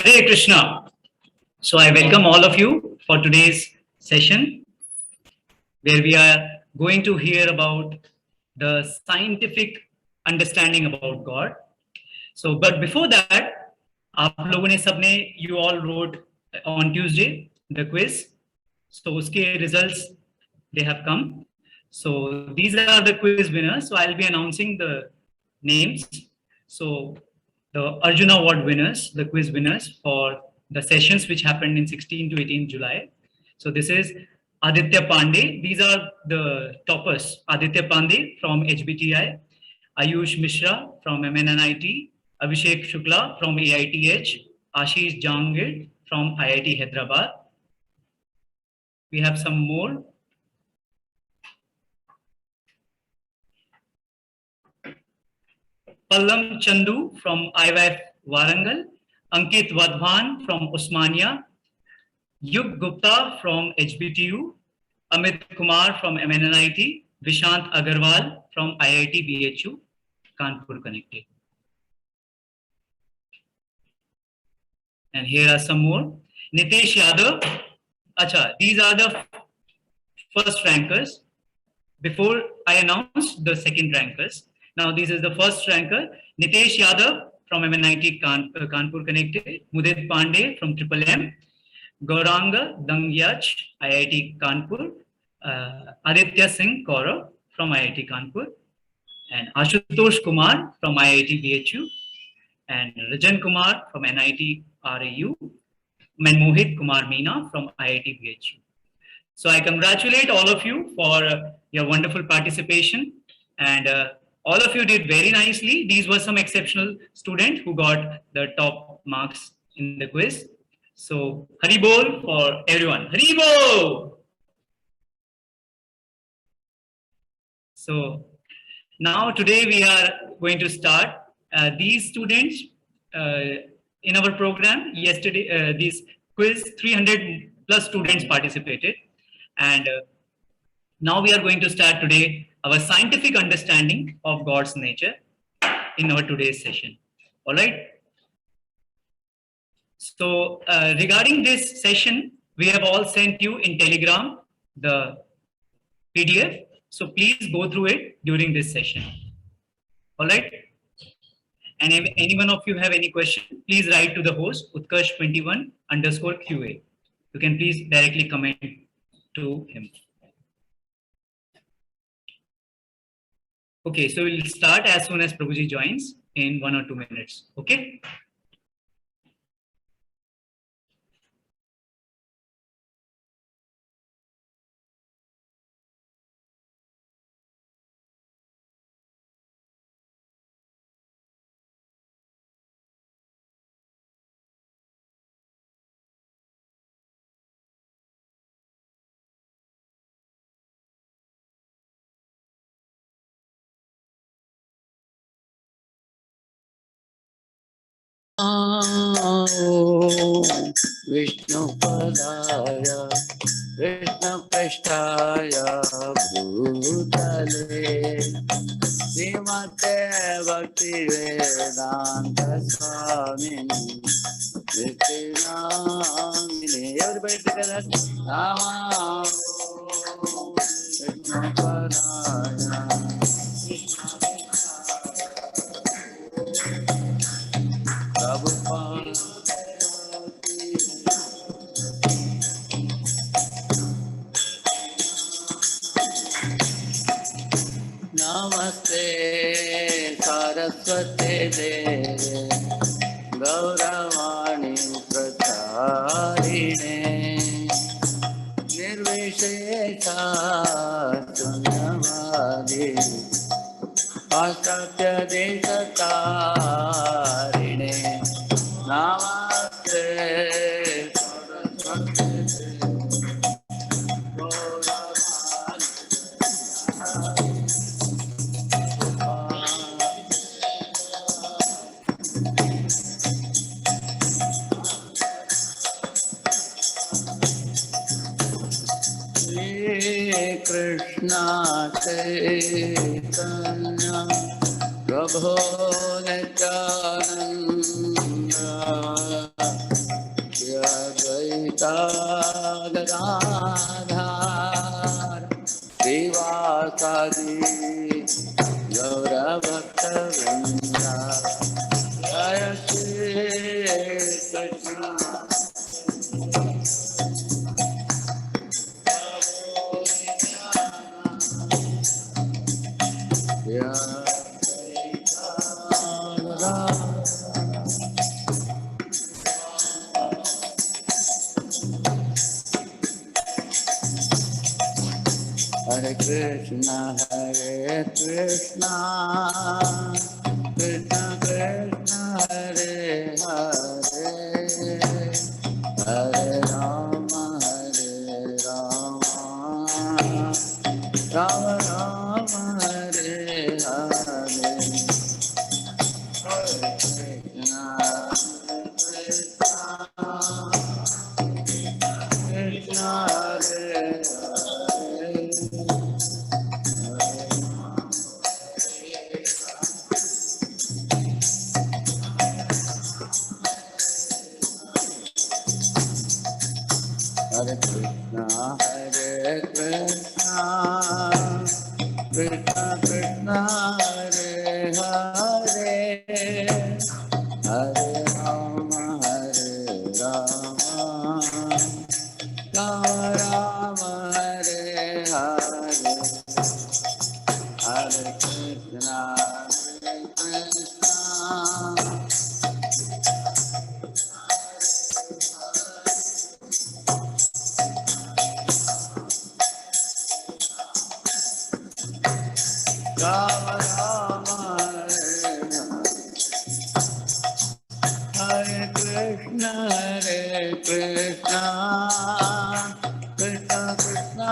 Hare Krishna. So I welcome all of you for today's session where we are going to hear about the scientific understanding about God. So, but before that, आप लोगों ने सबने you all wrote on Tuesday the quiz. So उसके results they have come. So these are the quiz winners. So I'll be announcing the names. So the Arjuna Award winners, the quiz winners for the sessions which happened in 16 to 18 July. So this is Aditya Pandey. These are the toppers. Aditya Pandey from HBTI, Ayush Mishra from MNNIT, Abhishek Shukla from AITH, Ashish Jangir from IIT Hyderabad. We have some more. Pallam Chandu from IYF Warangal, Ankit Wadhwan from Osmania, Yug Gupta from HBTU, Amit Kumar from MNNIT, Vishant Agarwal from IIT BHU, Kanpur Connected. And here are some more. Nitesh Yadav. Acha, these are the first rankers. Before I announce the second rankers. Now this is the first ranker. Nitesh Yadav from MNIT Kanpur Connected. Mudit Pandey from Triple M. Gauranga Dangyach, IIT Kanpur. Aditya Singh Kaurav from IIT Kanpur. And Ashutosh Kumar from IIT BHU. And Rajan Kumar from NIT RAU. And Mohit Kumar Meena from IIT BHU. So I congratulate all of you for your wonderful participation, and all of you did very nicely. These were some exceptional students who got the top marks in the quiz. So Hari Bol for everyone. Hari Bol! So now today we are going to start. These students in our program yesterday, this quiz, 300 plus students participated. And now we are going to start today our scientific understanding of God's nature in our today's session. All right. So regarding this session, we have all sent you in Telegram the PDF. So please go through it during this session. All right. And if any one of you have any question, please write to the host Utkarsh21_QA. You can please directly comment to him. Okay, so we'll start as soon as Prabhuji joins in 1 or 2 minutes. Okay. Vishnupadaya Krishnaprishtaya Bhutale Srimate Bhaktivedanta Swamini Nityanamini. Everybody together. Namo Vishnupadaya Prabhupada. Namaste Saraswate Deve Gauravani Pracharine Nirvishesha Sunyavadi Asatya Deshatarine Namaste Saraswate Krishna Chaitanya Prabhu Nityananda Gadadhar श्रीवासादि गौरभक्तवृंदा जय Shri Krishna Hare Krishna, Krishna Krishna, Hare Hare, Hare Rama, Rama Rama, Hare Hare. Hare Krishna, Krishna, Hare Hare. Hare Krishna, Krishna Krishna, Hare Hare, Hare Rama, Rama Rama, Hare Hare. Hare Krishna, Krishna Rama Rama, Hare Krishna, Krishna Krishna,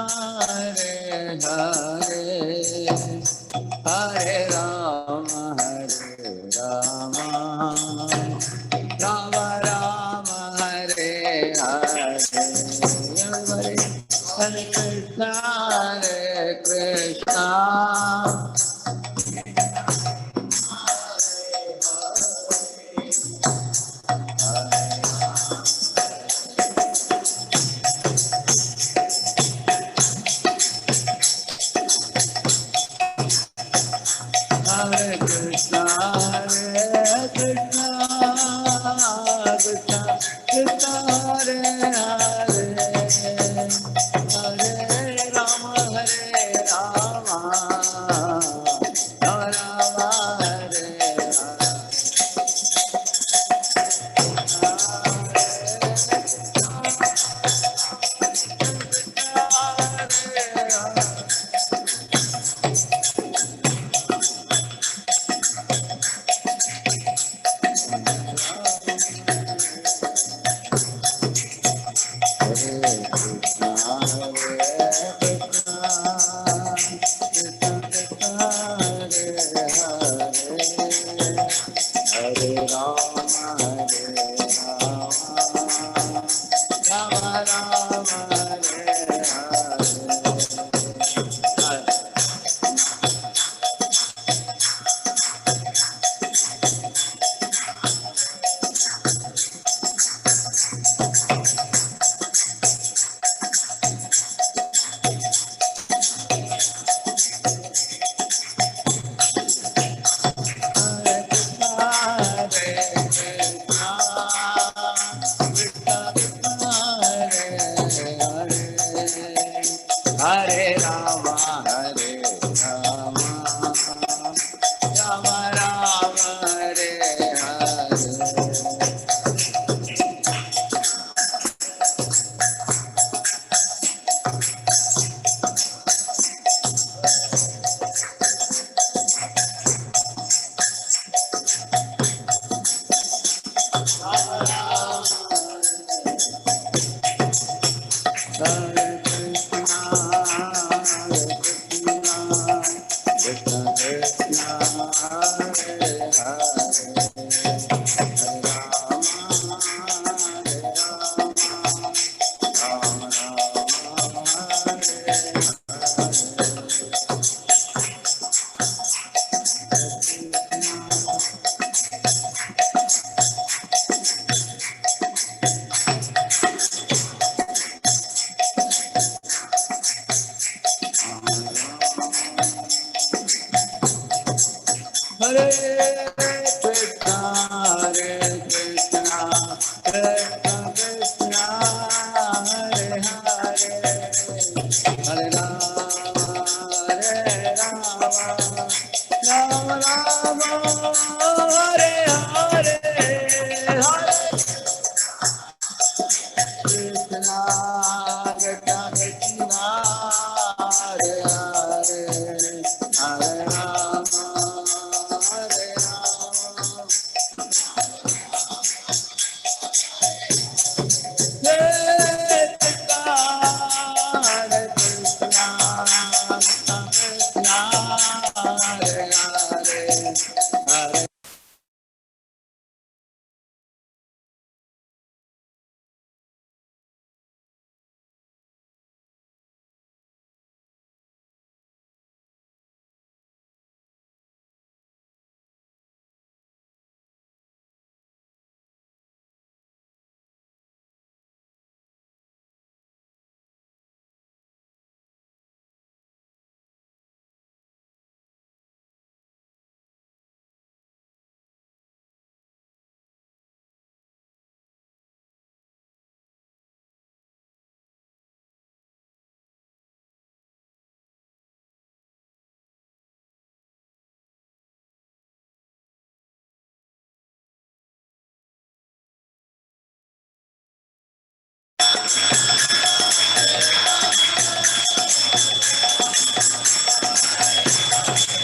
Hare Hare, Hare Rama, Rama Rama, Hare Hare. Hare Krishna, Krishna Hare Krishna, Krishna Krishna, Hare Hare, Hare Rama, Rama Rama, Hare Hare.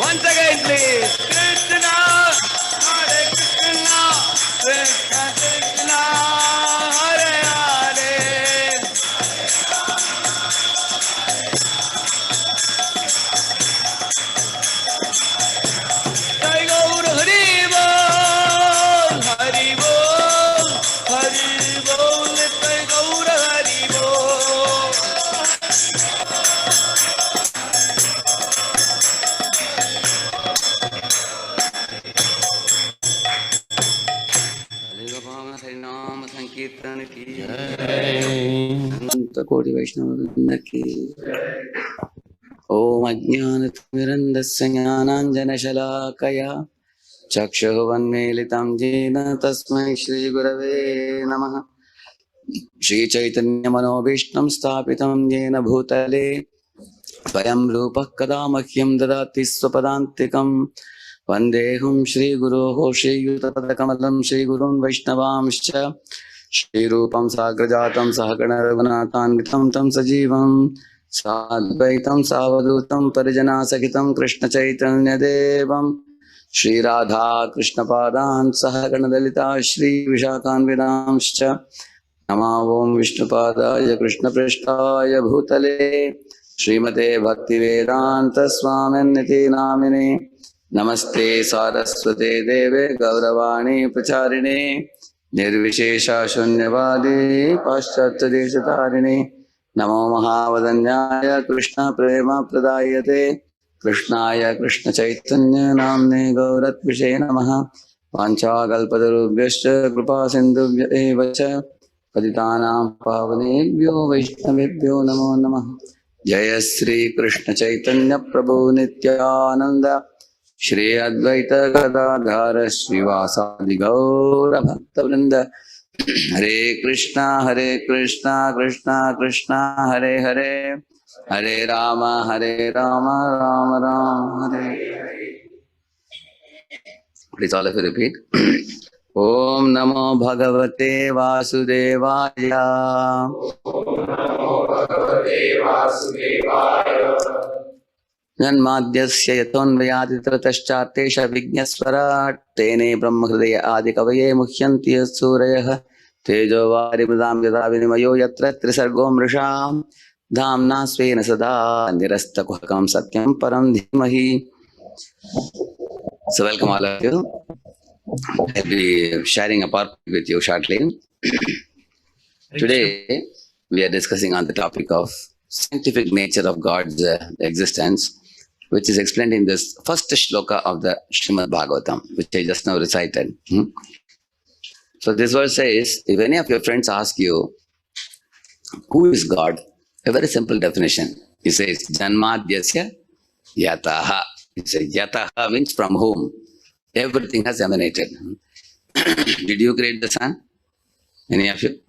Once again, please. Krishna, Hare Krishna, Krishna Krishna, Hare Hare. Jai Gaur Hari Bol, Hari Bol, Hari Bol, Jai Gaur Hari Bol. हरिनाम संकीर्तन की अनंत कोटि वैष्णव वृंद की। ओम अज्ञानतिमिरन्धस्य ज्ञानाञ्जनशलाकया चक्षुरुन्मीलितं येन तस्मै श्रीगुरवे नमः। श्रीचैतन्यमनोभीष्टं स्थापितं येन भूतले स्वयं रूपः कदा मह्यं ददाति स्वपदान्तिकं। वन्देऽहं श्रीगुरोः श्रीयुतपदकमलं श्रीगुरुं वैष्णवांश्च श्रीरूपं साग्रजातं सहगणरघुनाथान्वितं तं सजीवं साद्वैतं सावधूतं परिजनासहितं कृष्णचैतन्यदेवं श्रीराधा कृष्णपादान् सहगणललिता श्रीविशाखान्वितांश्च नमो ॐ विष्णुपादाय कृष्णपृष्ठाय भूतले श्रीमते भक्तिवेदान्त स्वामिन्निति नामिने। नमस्ते सारस्वते देवे गौरवाणी प्रचारिणे निर्विशेष शून्यवादी पाश्चात्यदेशतारिणे। नमो महावदन्याय कृष्ण प्रेम प्रदायते कृष्णाय कृष्ण चैतन्य नाम्ने गौरत्विषे नमः। वाञ्छाकल्पतरुभ्यश्च कृपा सिन्धुभ्य एव च पतितानां पावनेभ्यो वैष्णवेभ्यो नमो नमः। जय श्री कृष्ण चैतन्य प्रभु नित्यानंद श्री अद्वैत गदाधर श्रीवासादि गौर भक्तवृंद। हरे कृष्णा कृष्णा कृष्णा हरे हरे, हरे राम राम राम हरे। Please all of you repeat. ओम नमो भगवते वासुदेवाय। जन्माद्यस्य यतोऽन्वयादितरतश्चार्थेषविघ्नस्वराट् तेने ब्रह्महृदय आदिकवये मुह्यन्ति यत्सूरयः। तेजो वारिमृदां यदा विनिमयो यत्र त्रिसर्गो मृषा धाम्ना स्वेन सदा निरस्तकुहकं सत्यं परं धीमहि। So welcome all of you. I'll be sharing a part with you shortly. Today we are discussing on the topic of scientific nature of God's existence, which is explained in this first shloka of the Srimad Bhagavatam, which I just now recited. So this verse says, if any of your friends ask you, who is God? A very simple definition. He says, Janmadhyasya Yataha. He says, Yataha means from whom everything has emanated. Did you create the sun? Any of you?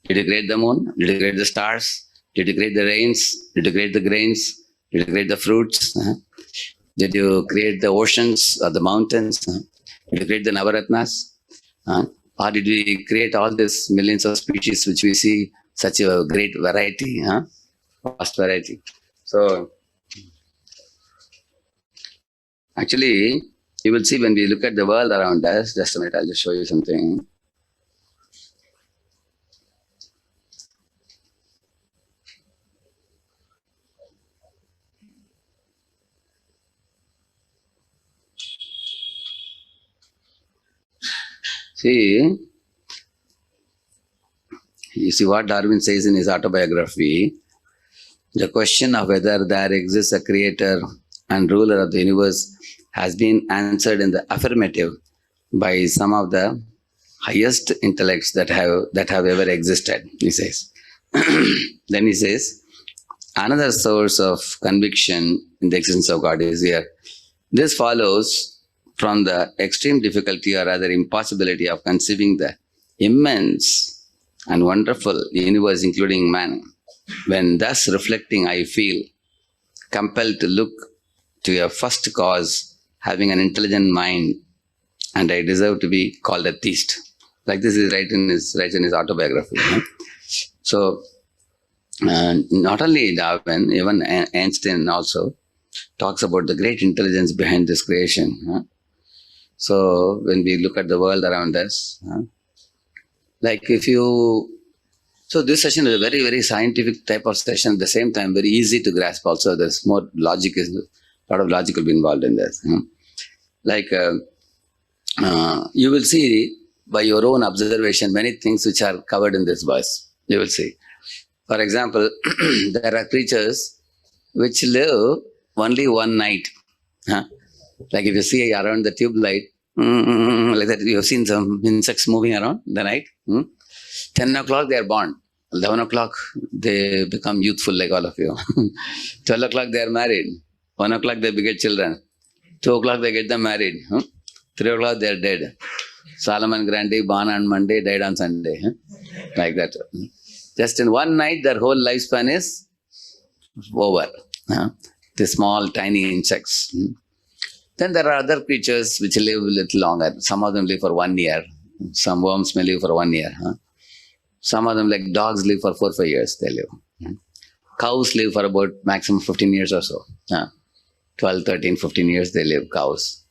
Did you create the moon? Did you create the stars? Did you create the rains? Did you create the grains? Did you create the fruits? Did you create the oceans or the mountains? Did you create the Navaratnas? Or did we create all these millions of species which we see, such a great variety, vast variety? So, actually, you will see when we look at the world around us, just a minute, I'll just show you something. See, you see what Darwin says in his autobiography, the question of whether there exists a creator and ruler of the universe has been answered in the affirmative by some of the highest intellects that have ever existed, he says. Then he says, another source of conviction in the existence of God is here. This follows from the extreme difficulty or rather impossibility of conceiving the immense and wonderful universe including man. When thus reflecting, I feel compelled to look to a first cause having an intelligent mind, and I deserve to be called a theist. Like this is right in his autobiography. So, not only Darwin, even Einstein also talks about the great intelligence behind this creation. So, when we look at the world around us, like if you, so this session is a very, very scientific type of session, at the same time very easy to grasp also. There's more logic, a lot of logic will be involved in this. Like you will see by your own observation many things which are covered in this verse. You will see. For example, there are creatures which live only one night. Like if you see around the tube light, like that, you have seen some insects moving around the night. 10 o'clock they are born. 11 o'clock they become youthful like all of you. 12 o'clock they are married. 1 o'clock they beget children. 2 o'clock they get them married. 3 o'clock they are dead. Solomon Grundy, born on Monday, died on Sunday. Like that. Just in one night their whole lifespan is over. The small tiny insects. Then there are other creatures which live a little longer. Some of them live for 1 year. Some worms may live for 1 year. Some of them, like dogs, live for 4 or 5 years. They live. Cows live for about maximum 15 years or so. 12, 13, 15 years they live, cows.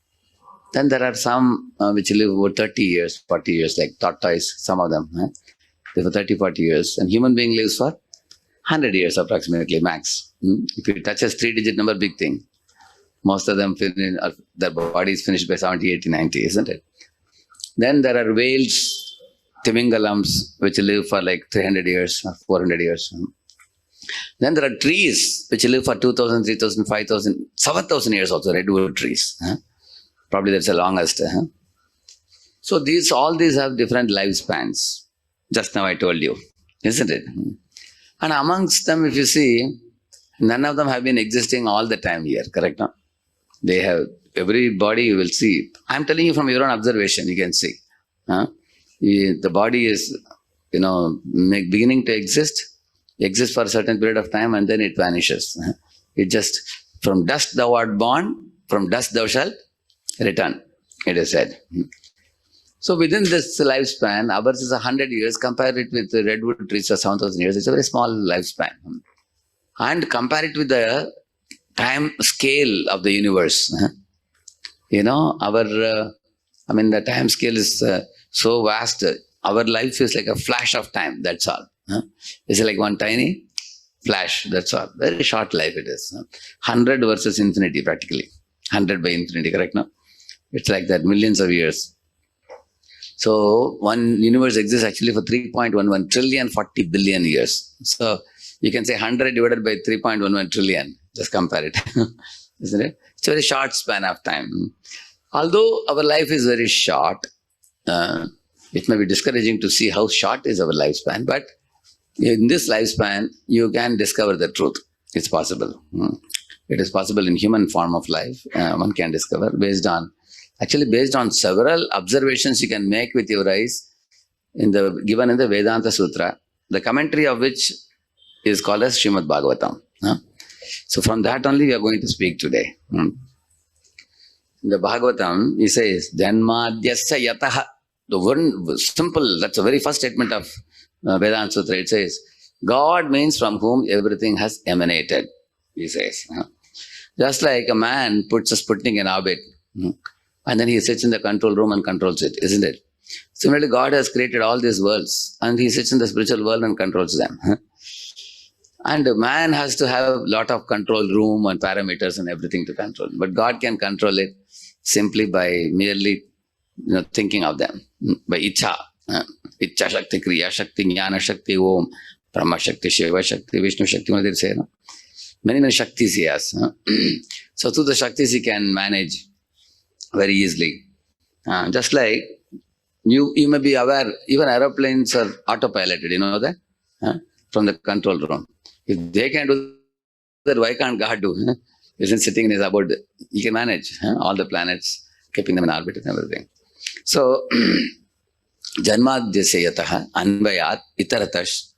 Then there are some which live about 30 years, 40 years, like tortoise, some of them. Live for 30, 40 years. And human being lives for 100 years approximately, max. If it touches 3-digit number, big thing. Most of them, their body is finished by 70, 80, 90, isn't it? Then there are whales, timingalams, which live for like 300 years, 400 years. Then there are trees, which live for 2,000, 3,000, 5,000, 7,000 years also, redwood trees. Probably that's the longest. So all these have different lifespans. Just now I told you, isn't it? And amongst them, if you see, none of them have been existing all the time here, correct? No? They have, everybody you will see. I'm telling you from your own observation, you can see. The body is, beginning to exist for a certain period of time and then it vanishes. It just, from dust thou art born, from dust thou shalt return, it is said. So within this lifespan, ours is 100 years, compare it with the redwood trees for 7,000 years, it's a very small lifespan. And compare it with the time scale of the universe. The time scale is so vast. Our life is like a flash of time, that's all. It's like one tiny flash, that's all. Very short life it is. 100 versus infinity practically. 100 by infinity, correct now? It's like that, millions of years. So one universe exists actually for 3.11 trillion 40 billion years. So you can say 100 divided by 3.11 trillion. Just compare it, isn't it? It's a very short span of time. Although our life is very short, it may be discouraging to see how short is our lifespan, but in this lifespan, you can discover the truth. It's possible. It is possible in human form of life. One can discover based on several observations you can make with your eyes. given in the Vedanta Sutra, the commentary of which is called as Srimad Bhagavatam. So from that only we are going to speak today. In the Bhagavatam, he says, Janmadhyasya yataha. The one simple, that's the very first statement of Vedanta Sutra. It says, God means from whom everything has emanated, he says. Just like a man puts a Sputnik in orbit, and then he sits in the control room and controls it, isn't it? Similarly, God has created all these worlds, and he sits in the spiritual world and controls them. And man has to have a lot of control room and parameters and everything to control. But God can control it simply by merely thinking of them. By Icha. Icha Shakti, Kriya Shakti, Jnana Shakti, Om, Brahma Shakti, Shiva Shakti, Vishnu Shakti, what they say. Many Shaktis he has. So through the Shaktis he can manage very easily. Just like you may be aware, even aeroplanes are autopiloted, you know that? From the control room. If they can do that, why can't God do? Isn't sitting in his abode, he can manage all the planets, keeping them in orbit and everything. So, Janmadhyasya anvayat itaratash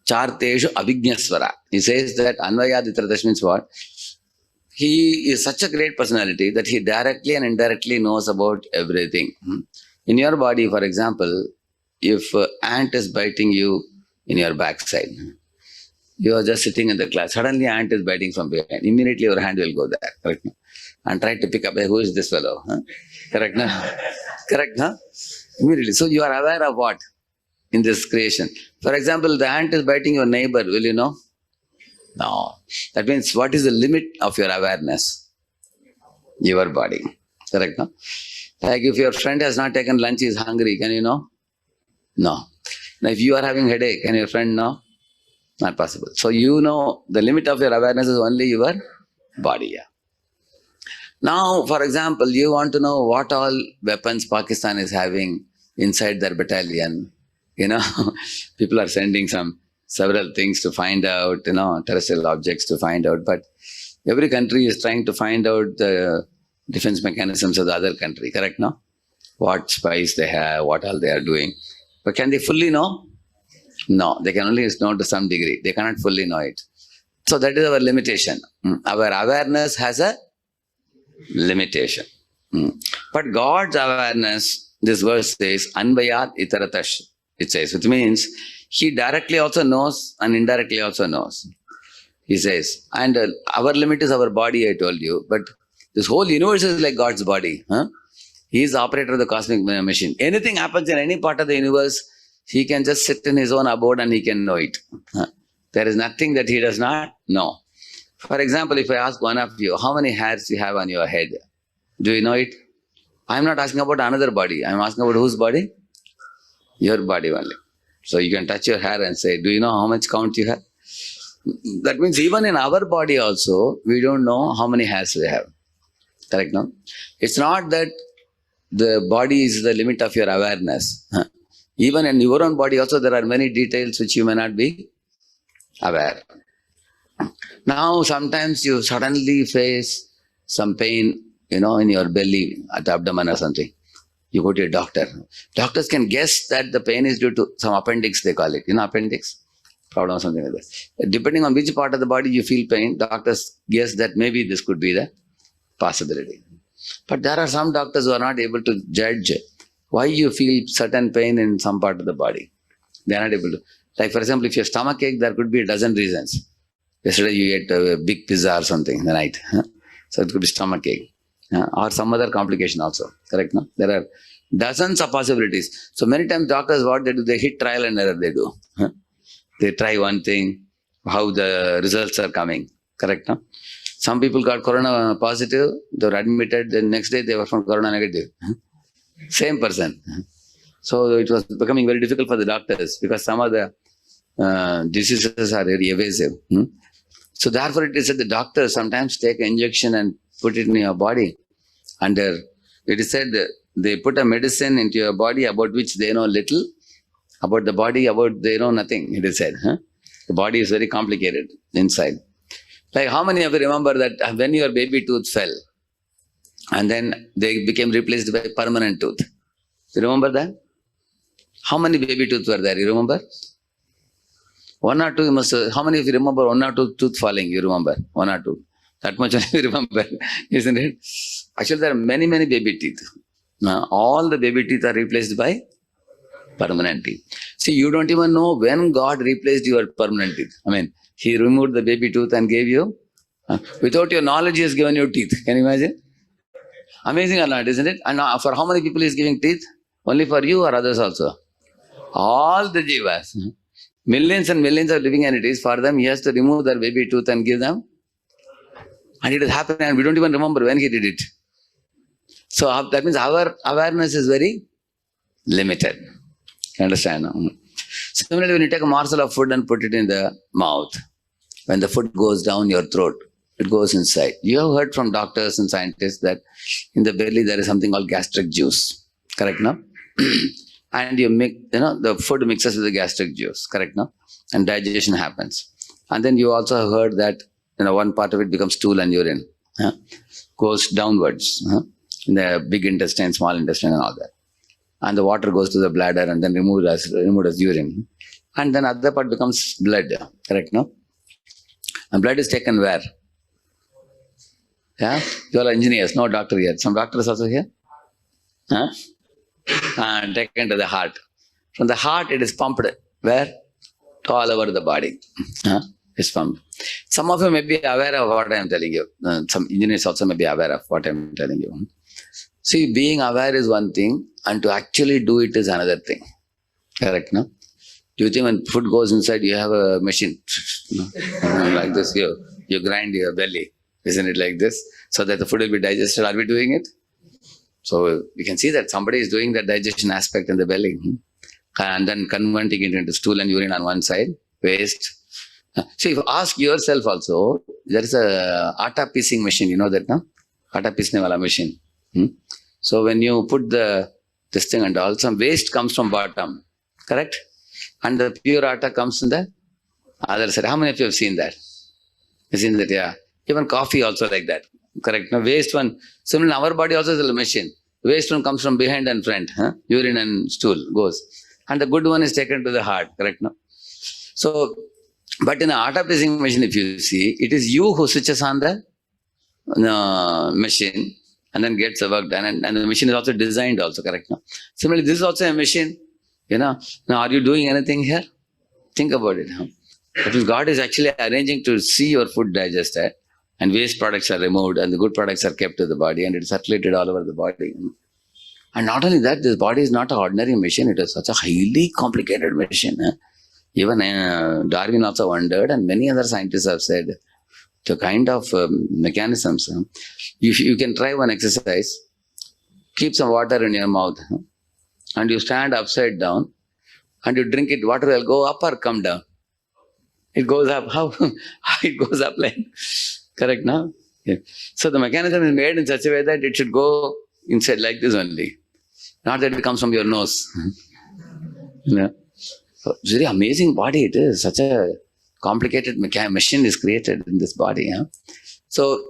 charteshu abhignasvara. He says that anvayat itaratash means what? He is such a great personality that he directly and indirectly knows about everything. In your body, for example, if an ant is biting you in your backside, you are just sitting in the class, suddenly ant is biting from behind, immediately your hand will go there, correct? And try to pick up, who is this fellow? Correct, no? Correct, no? Immediately. So you are aware of what in this creation? For example, the ant is biting your neighbor, will you know? No. That means what is the limit of your awareness? Your body. Correct, no? Like if your friend has not taken lunch, he is hungry, can you know? No. Now if you are having headache, can your friend know? Not possible. So you know the limit of your awareness is only your body. Yeah. Now, for example, you want to know what all weapons Pakistan is having inside their battalion. People are sending several things to find out, terrestrial objects to find out. But every country is trying to find out the defense mechanisms of the other country, correct, no? What spies they have, what all they are doing. But can they fully know? No, they can only know to some degree. They cannot fully know it. So that is our limitation. Our awareness has a limitation. But God's awareness, this verse says, Anvayat itaratash, it says, which means he directly also knows and indirectly also knows. He says, and our limit is our body, I told you, but this whole universe is like God's body. He is the operator of the cosmic machine. Anything happens in any part of the universe, he can just sit in his own abode and he can know it. There is nothing that he does not know. For example, if I ask one of you, how many hairs you have on your head? Do you know it? I am not asking about another body. I am asking about whose body? Your body only. So you can touch your hair and say, do you know how much count you have? That means even in our body also, we don't know how many hairs we have. Correct, no? It's not that the body is the limit of your awareness. Even in your own body also, there are many details which you may not be aware. Now, sometimes you suddenly face some pain, in your belly, at the abdomen or something. You go to a doctor. Doctors can guess that the pain is due to some appendix, they call it. Appendix? Problem or something like that. Depending on which part of the body you feel pain, doctors guess that maybe this could be the possibility. But there are some doctors who are not able to judge why you feel certain pain in some part of the body. They are not able to. Like for example, if you have stomach ache, there could be a dozen reasons. Yesterday you ate a big pizza or something in the night. So it could be stomach ache. Or some other complication also. Correct, no? There are dozens of possibilities. So many times doctors, what they do, they hit trial and error they do. They try one thing, how the results are coming. Correct, no? Some people got corona positive, they were admitted, the next day they were from corona negative. Same person. So it was becoming very difficult for the doctors because some of the diseases are very evasive. So therefore it is that the doctors sometimes take an injection and put it in your body. And it is said that they put a medicine into your body about which they know little, about the body about they know nothing, it is said. The body is very complicated inside. Like how many of you remember that when your baby tooth fell and then they became replaced by permanent tooth? You remember that? How many baby teeth were there? You remember? One or two, you must. How many of you remember one or two tooth falling? You remember? One or two. That much only you remember, isn't it? Actually, there are many, many baby teeth. Now, all the baby teeth are replaced by permanent teeth. See, you don't even know when God replaced your permanent teeth. I mean, He removed the baby tooth and gave you. Without your knowledge, He has given you teeth. Can you imagine? Amazing or not, isn't it? And for how many people He is giving teeth? Only for you or others also? All the jivas. Millions and millions of living entities, for them, He has to remove their baby tooth and give them. And it has happened and we don't even remember when He did it. So that means our awareness is very limited. You understand? Similarly, when you take a morsel of food and put it in the mouth, when the food goes down your throat, it goes inside. You have heard from doctors and scientists that in the belly there is something called gastric juice. Correct, no? And you make, the food mixes with the gastric juice. Correct, no? And digestion happens. And then you also heard that one part of it becomes stool and urine. Goes downwards. In the big intestine, small intestine and all that. And the water goes to the bladder and then removed as urine. And then other part becomes blood. Correct, no? And blood is taken where? Yeah? You all are engineers, no doctor yet. Some doctors also here? And taken to the heart. From the heart it is pumped. Where? All over the body. It's pumped. Some of you may be aware of what I am telling you. Some engineers also may be aware of what I am telling you. See, being aware is one thing and to actually do it is another thing. Correct, no? Do you think when food goes inside, you have a machine? Like this, you grind your belly. Isn't it like this? So that the food will be digested. Are we doing it? So you can see that somebody is doing that digestion aspect in the belly. And then converting it into stool and urine on one side, waste. So if you ask yourself also, there is a atta piecing machine, you know that, no? Atta piecne wala machine. So when you put this thing and all, some waste comes from bottom, correct? And the pure atta comes in the other side. How many of you have seen that? You've seen that, yeah. Even coffee also like that, correct? Now waste one, similarly our body also is a machine. Waste one comes from behind and front, urine and stool goes. And the good one is taken to the heart, correct? No? So, but in the atta piecing machine, if you see, it is you who switches on the machine and then gets the work done. And the machine is also designed also, correct? No? Similarly, this is also a machine, Now, are you doing anything here? Think about it. That means God is actually arranging to see your food digested and waste products are removed and the good products are kept to the body and it is circulated all over the body. And not only that, this body is not an ordinary machine. It is such a highly complicated machine. Even Darwin also wondered and many other scientists have said the kind of mechanisms. You can try one exercise. Keep some water in your mouth and you stand upside down and you drink it. Water will go up or come down. It goes up. How? It goes up like, correct now? Yeah. So the mechanism is made in such a way that it should go inside like this only. Not that it comes from your nose. So it's very amazing body it is. Such a complicated machine is created in this body. So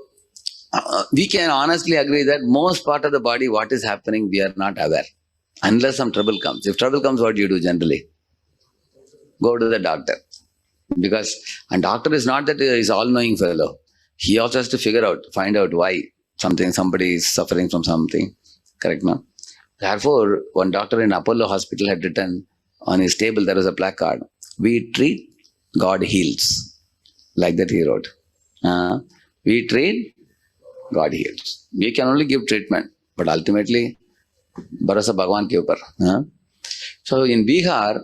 we can honestly agree that most part of the body, what is happening, we are not aware. Unless some trouble comes. If trouble comes, what do you do generally? Go to the doctor. Because, and doctor is not that he is all-knowing fellow. He also has to find out why somebody is suffering from something. Correct, no? Therefore, one doctor in Apollo hospital had written on his table, there was a placard. We treat, God heals. Like that he wrote. We treat, God heals. We can only give treatment. But ultimately, Bharasa Bhagwan ke upar. So in Bihar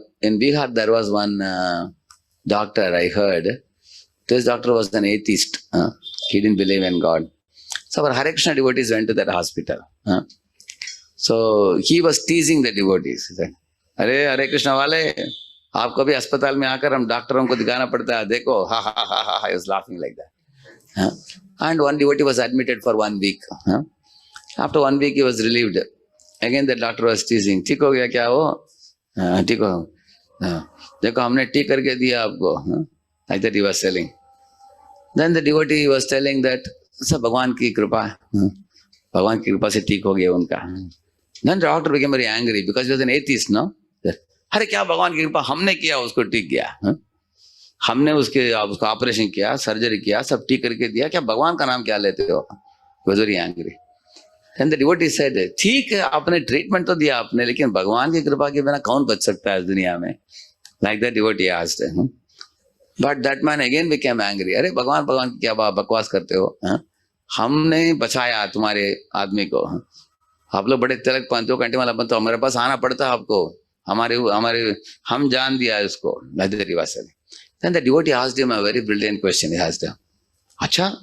there was one doctor I heard. This doctor was an atheist. He didn't believe in God. So our Hare Krishna devotees went to that hospital. So he was teasing the devotees. He said, Hare Krishna wale, aapko bhi अस्पताल में आकर हम डॉक्टरों को दिखाना पड़ता है, देखो, ha ha ha ha. I was laughing like that. And one devotee was admitted for 1 week. After 1 week he was relieved. Again the doctor was teasing, ठीक हो गया क्या वो? ठीक हो. देखो हमने ठीक करके दिया आपको. Like that he was telling. Then the devotee was telling that, सब भगवान की कृपा, भगवान की कृपा से ठीक हो गया उनका. Then the doctor became very angry because he was an atheist, no? अरे क्या भगवान की कृपा, हमने किया उसको ठीक किया, हमने उसका ऑपरेशन किया, सर्जरी किया, सब ठीक करके दिया, क्या भगवान का नाम क्या लेते हो? Was very angry. And the devotee said, ठीक है आपने ट्रीटमेंट तो दिया आपने, लेकिन भगवान की कृपा के बिना कौन बच सकता है इस दुनिया में? Like that devotee asked. But that man again became angry. अरे भगवान भगवान की क्या बकवास करते हो? हमने बचाया तुम्हारे आदमी को, आप लोग बड़े तिलक पहनते हो, कंटे वाला बनते हो, हमारे पास आना पड़ता है आपको, हमारे हम जान दिया इसको. Then the devotee asked him a very brilliant question. He asked him, अच्छा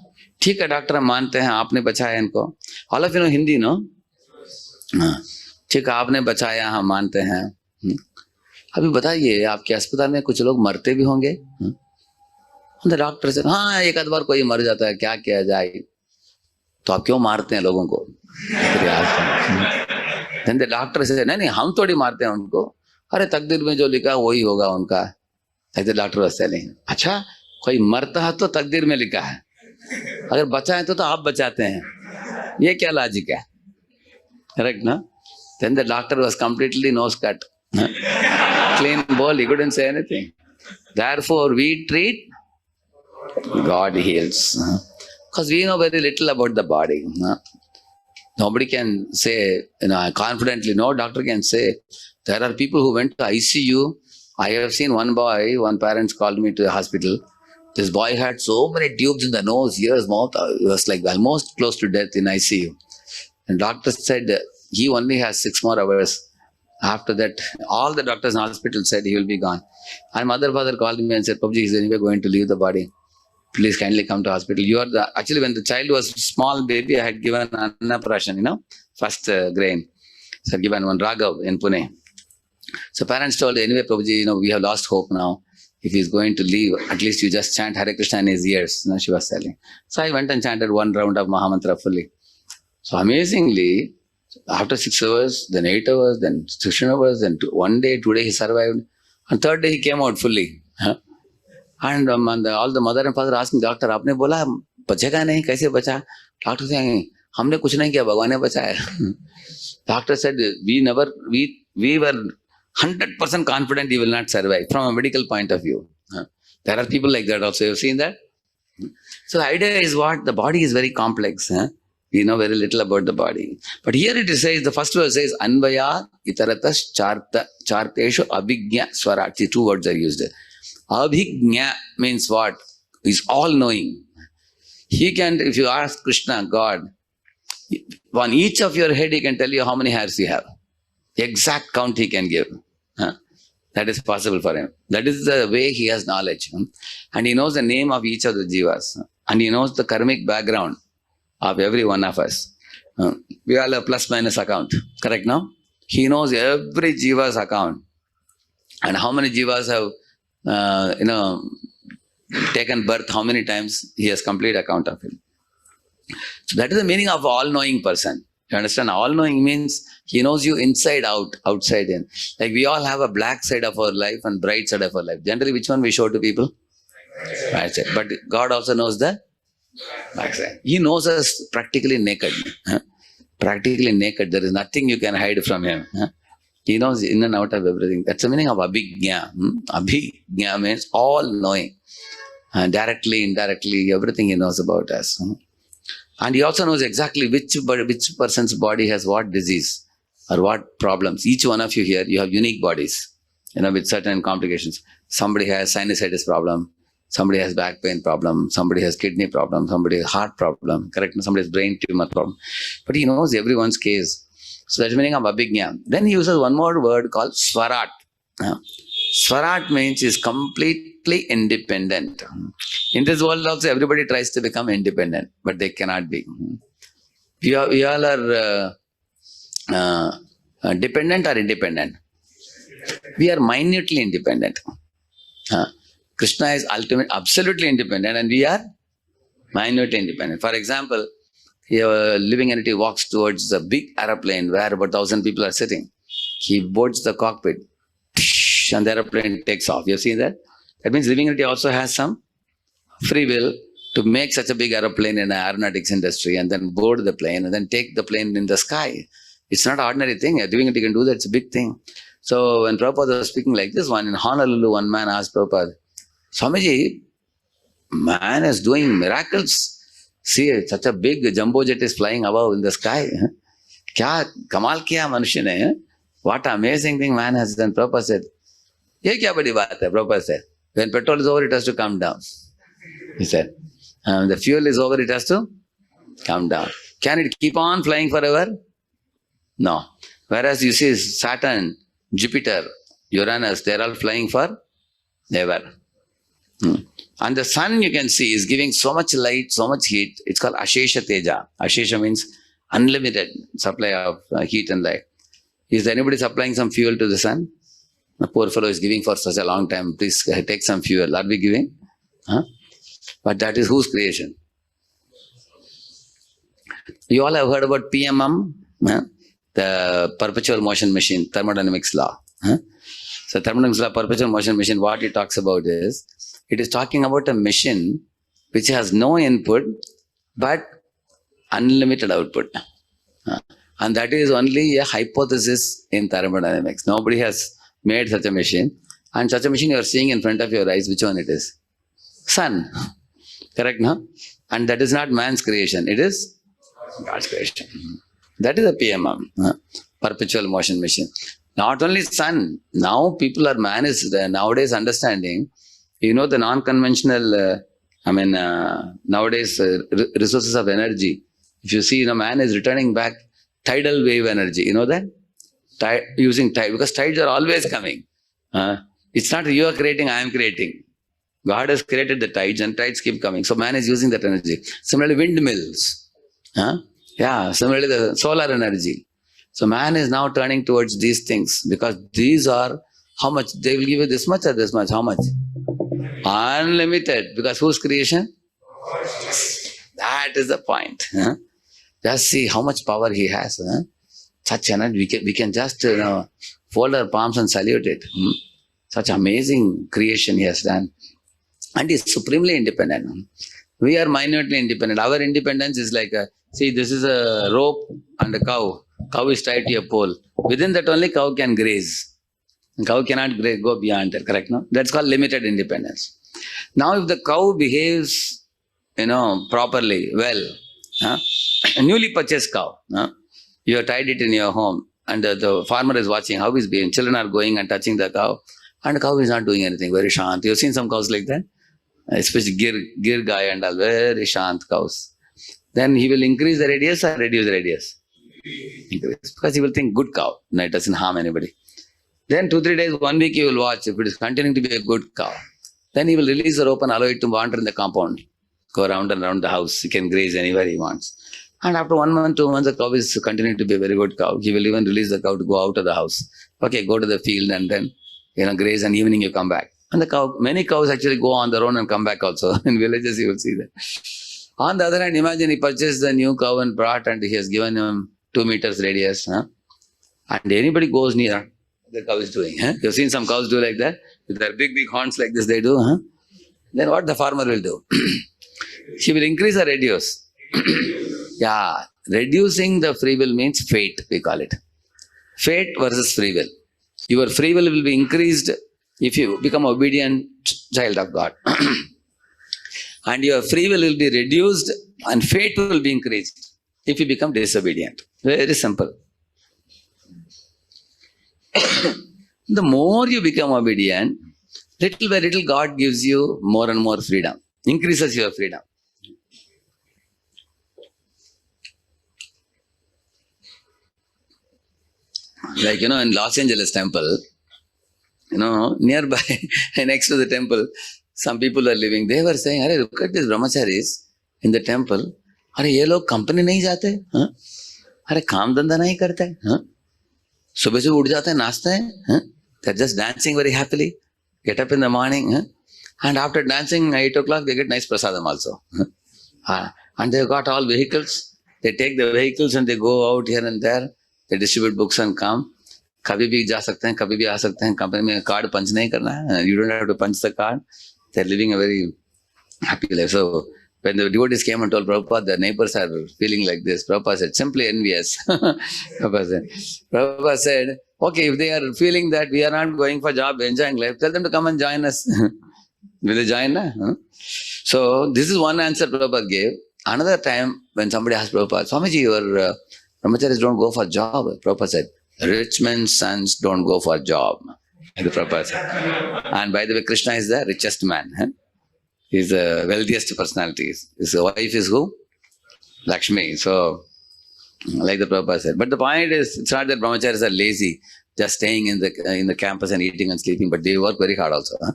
ठीक है डॉक्टर हम मानते हैं आपने बचाया इनको. All of you know Hindi no? ठीक है आपने बचाया, हम मानते हैं. अभी बताइए आपके अस्पताल में कुछ लोग मरते भी होंगे? डॉक्टर से हाँ एक आध बार कोई मर जाता है, क्या किया जाए. तो आप क्यों मारते हैं लोगों को? डॉक्टर से नहीं नहीं हम थोड़ी मारते हैं उनको, अरे तकदीर में जो लिखा वही होगा उनका. डॉक्टर was telling, अच्छा कोई मरता है तो तकदीर में लिखा है, अगर बचाए तो आप बचाते हैं, ये क्या लॉजिक है? करेक्ट ना? Then the doctor was completely nose cut, clean bowl, he couldn't say anything. Therefore we treat, God heals, because we know very little about the body. Nobody can say, confidently, no doctor can say. There are people who went to ICU. I have seen one boy, one parents called me to the hospital. This boy had so many tubes in the nose, ears, mouth. He was like almost close to death in ICU. And doctor said he only has 6 more hours. After that, all the doctors in the hospital said he will be gone. And mother, father called me and said, Prabhuji, is anyway going to leave the body. Please kindly come to hospital. Actually, when the child was small baby, I had given annaprashan, first grain. So I had given one Raghav in Pune. So parents told, anyway, Prabhuji, we have lost hope now. If he's going to leave, at least you just chant Hare Krishna in his ears. She was telling. So I went and chanted one round of Mahamantra fully. So amazingly, after 6 hours, then 8 hours, then 16 hours, then 1 day, 2 days he survived. And 3rd day he came out fully. And all the mother and father asking, doctor, आपने बोला बचेगा नहीं, कैसे बचा? Doctor saying, हमने कुछ नहीं किया, भगवान ने बचाया. Doctor said, we were 100% confident he will not survive from a medical point of view. There are people like that also. You've seen that? So the idea is what? The body is very complex. We know very little about the body. But here it says, the first verse says, Anvaya itaratas charteshu abhignya swarat. 2 words are used. Abhignya means what? He's all-knowing. He can, if you ask Krishna, God, on each of your head he can tell you how many hairs you have. Exact count he can give. That is possible for him. That is the way he has knowledge. And he knows the name of each of the jivas. And he knows the karmic background of every one of us. We all have plus minus account. Correct now? He knows every jiva's account. And how many jivas have taken birth, how many times he has complete account of him. So that is the meaning of all-knowing person. You understand? All-knowing means he knows you inside out, outside in. Like we all have a black side of our life and bright side of our life. Generally, which one we show to people? Right side. But God also knows the back side. He knows us practically naked. Practically naked. There is nothing you can hide from him. He knows in and out of everything. That's the meaning of Abhignya. Abhignya means all-knowing. Directly, indirectly, everything he knows about us. And he also knows exactly which person's body has what disease or what problems. Each one of you here, you have unique bodies, with certain complications. Somebody has sinusitis problem. Somebody has back pain problem. Somebody has kidney problem. Somebody has heart problem. Correct? Somebody has brain tumor problem. But he knows everyone's case. So that's the meaning of Abhignya. Then he uses one more word called Swarat. Swarat means is completely independent. In this world also everybody tries to become independent, but they cannot be. We all are dependent or independent? We are minutely independent. Krishna is absolutely independent, and we are minutely independent. For example, a living entity walks towards a big aeroplane where about 1,000 people are sitting. He boards the cockpit, and the aeroplane takes off. You have seen that? That means living entity also has some free will to make such a big aeroplane in the aeronautics industry and then board the plane and then take the plane in the sky. It's not an ordinary thing. A living entity can do that. It's a big thing. So when Prabhupada was speaking like this, one in Honolulu, one man asked Prabhupada, Swamiji, man is doing miracles. See, such a big jumbo jet is flying above in the sky. Kya kamal kiya manushya ne? What amazing thing man has done. Prabhupada said, ye kya badi baat hai? Prabhupada said, when petrol is over, it has to come down. He said, the fuel is over, it has to come down. Can it keep on flying forever? No. Whereas you see Saturn, Jupiter, Uranus, they are all flying for ever. And the sun you can see is giving so much light, so much heat. It's called Ashesha Teja. Ashesha means unlimited supply of heat and light. Is anybody supplying some fuel to the sun? The poor fellow is giving for such a long time. Please take some fuel. Are we giving? Huh? But that is whose creation? You all have heard about PMM, huh? The perpetual motion machine, thermodynamics law. Huh? So thermodynamics law, perpetual motion machine, what it talks about is, it is talking about a machine which has no input but unlimited output. And that is only a hypothesis in thermodynamics. Nobody has made such a machine. And such a machine you are seeing in front of your eyes, which one it is? Sun. Correct, no? And that is not man's creation. It is God's creation. That is a PMM, perpetual motion machine. Not only sun. Now man is nowadays understanding, you know, the non-conventional, nowadays resources of energy. If you see, you know, man is returning back tidal wave energy. You know that? Using tide, because tides are always coming. It's not you are creating, I am creating. God has created the tides and tides keep coming. So man is using that energy. Similarly, windmills. Similarly, the solar energy. So man is now turning towards these things because these are how much? They will give you this much or this much. How much? Unlimited. Because whose creation? That is the point. Just see how much power he has. Such energy, we can just fold our palms and salute it. Such amazing creation he has done. And he is supremely independent. We are minutely independent. Our independence is like, see, this is a rope and a cow. Cow is tied to a pole. Within that only cow can graze. Cow cannot go beyond that, correct? No? That's called limited independence. Now if the cow behaves, properly, well, a newly purchased cow, you have tied it in your home and the farmer is watching how he's behaving. Children are going and touching the cow and the cow is not doing anything, very shant. You've seen some cows like that? Especially gir guy and all, very shant cows. Then he will increase the radius or reduce the radius? Increase. Because he will think good cow, no, it doesn't harm anybody. Then 2-3 days, 1 week he will watch. If it is continuing to be a good cow, then he will release the rope and allow it to wander in the compound. Go around and around the house. He can graze anywhere he wants. And after 1 month, 2 months, the cow is continuing to be a very good cow. He will even release the cow to go out of the house. Okay, go to the field and then, graze, and evening you come back. And the cow, many cows actually go on their own and come back also. In villages you will see that. On the other hand, imagine he purchased the new cow and brought and he has given him 2 meters radius. And anybody goes near, the cow is doing. You've seen some cows do like that? With their big horns like this, they do. Then what the farmer will do? He will increase the radius. Reducing the free will means fate, we call it. Fate versus free will. Your free will be increased if you become obedient child of God. And your free will be reduced and fate will be increased if you become disobedient. Very simple. The more you become obedient, little by little God gives you more and more freedom, increases your freedom. Like, in Los Angeles temple, nearby, next to the temple, some people are living. They were saying, "Arey, look at these brahmacharis in the temple. Arey, ye log company nahi jate? Arey, kaam dhanda nahi karte? Subah se uth jate hain, naachte hain. They're just dancing very happily. Get up in the morning, and after dancing 8 o'clock, they get nice prasadam also. And they've got all vehicles. They take the vehicles and they go out here and there. They distribute books and come. कभी भी जा सकते हैं, कभी भी आ सकते हैं. Company में कार्ड पंच नहीं करना है. You don't have to punch the card. They're living a very happy life. So when the devotees came and told Prabhupada, the neighbors are feeling like this, Prabhupada said, simply envious. Prabhupada said, Okay, if they are feeling that we are not going for job, enjoying life, tell them to come and join us. Will they join? Huh? So this is one answer Prabhupada gave. Another time when somebody asked Prabhupada, Swamiji, your brahmacharis don't go for job. Prabhupada said, rich men's sons don't go for job. The Prabhupada said. And by the way, Krishna is the richest man. Huh? He's the wealthiest personality. His wife is who? Lakshmi. So, like the Prabhupada said. But the point is, it's not that brahmacharis are lazy, just staying in the campus and eating and sleeping, but they work very hard also. Huh?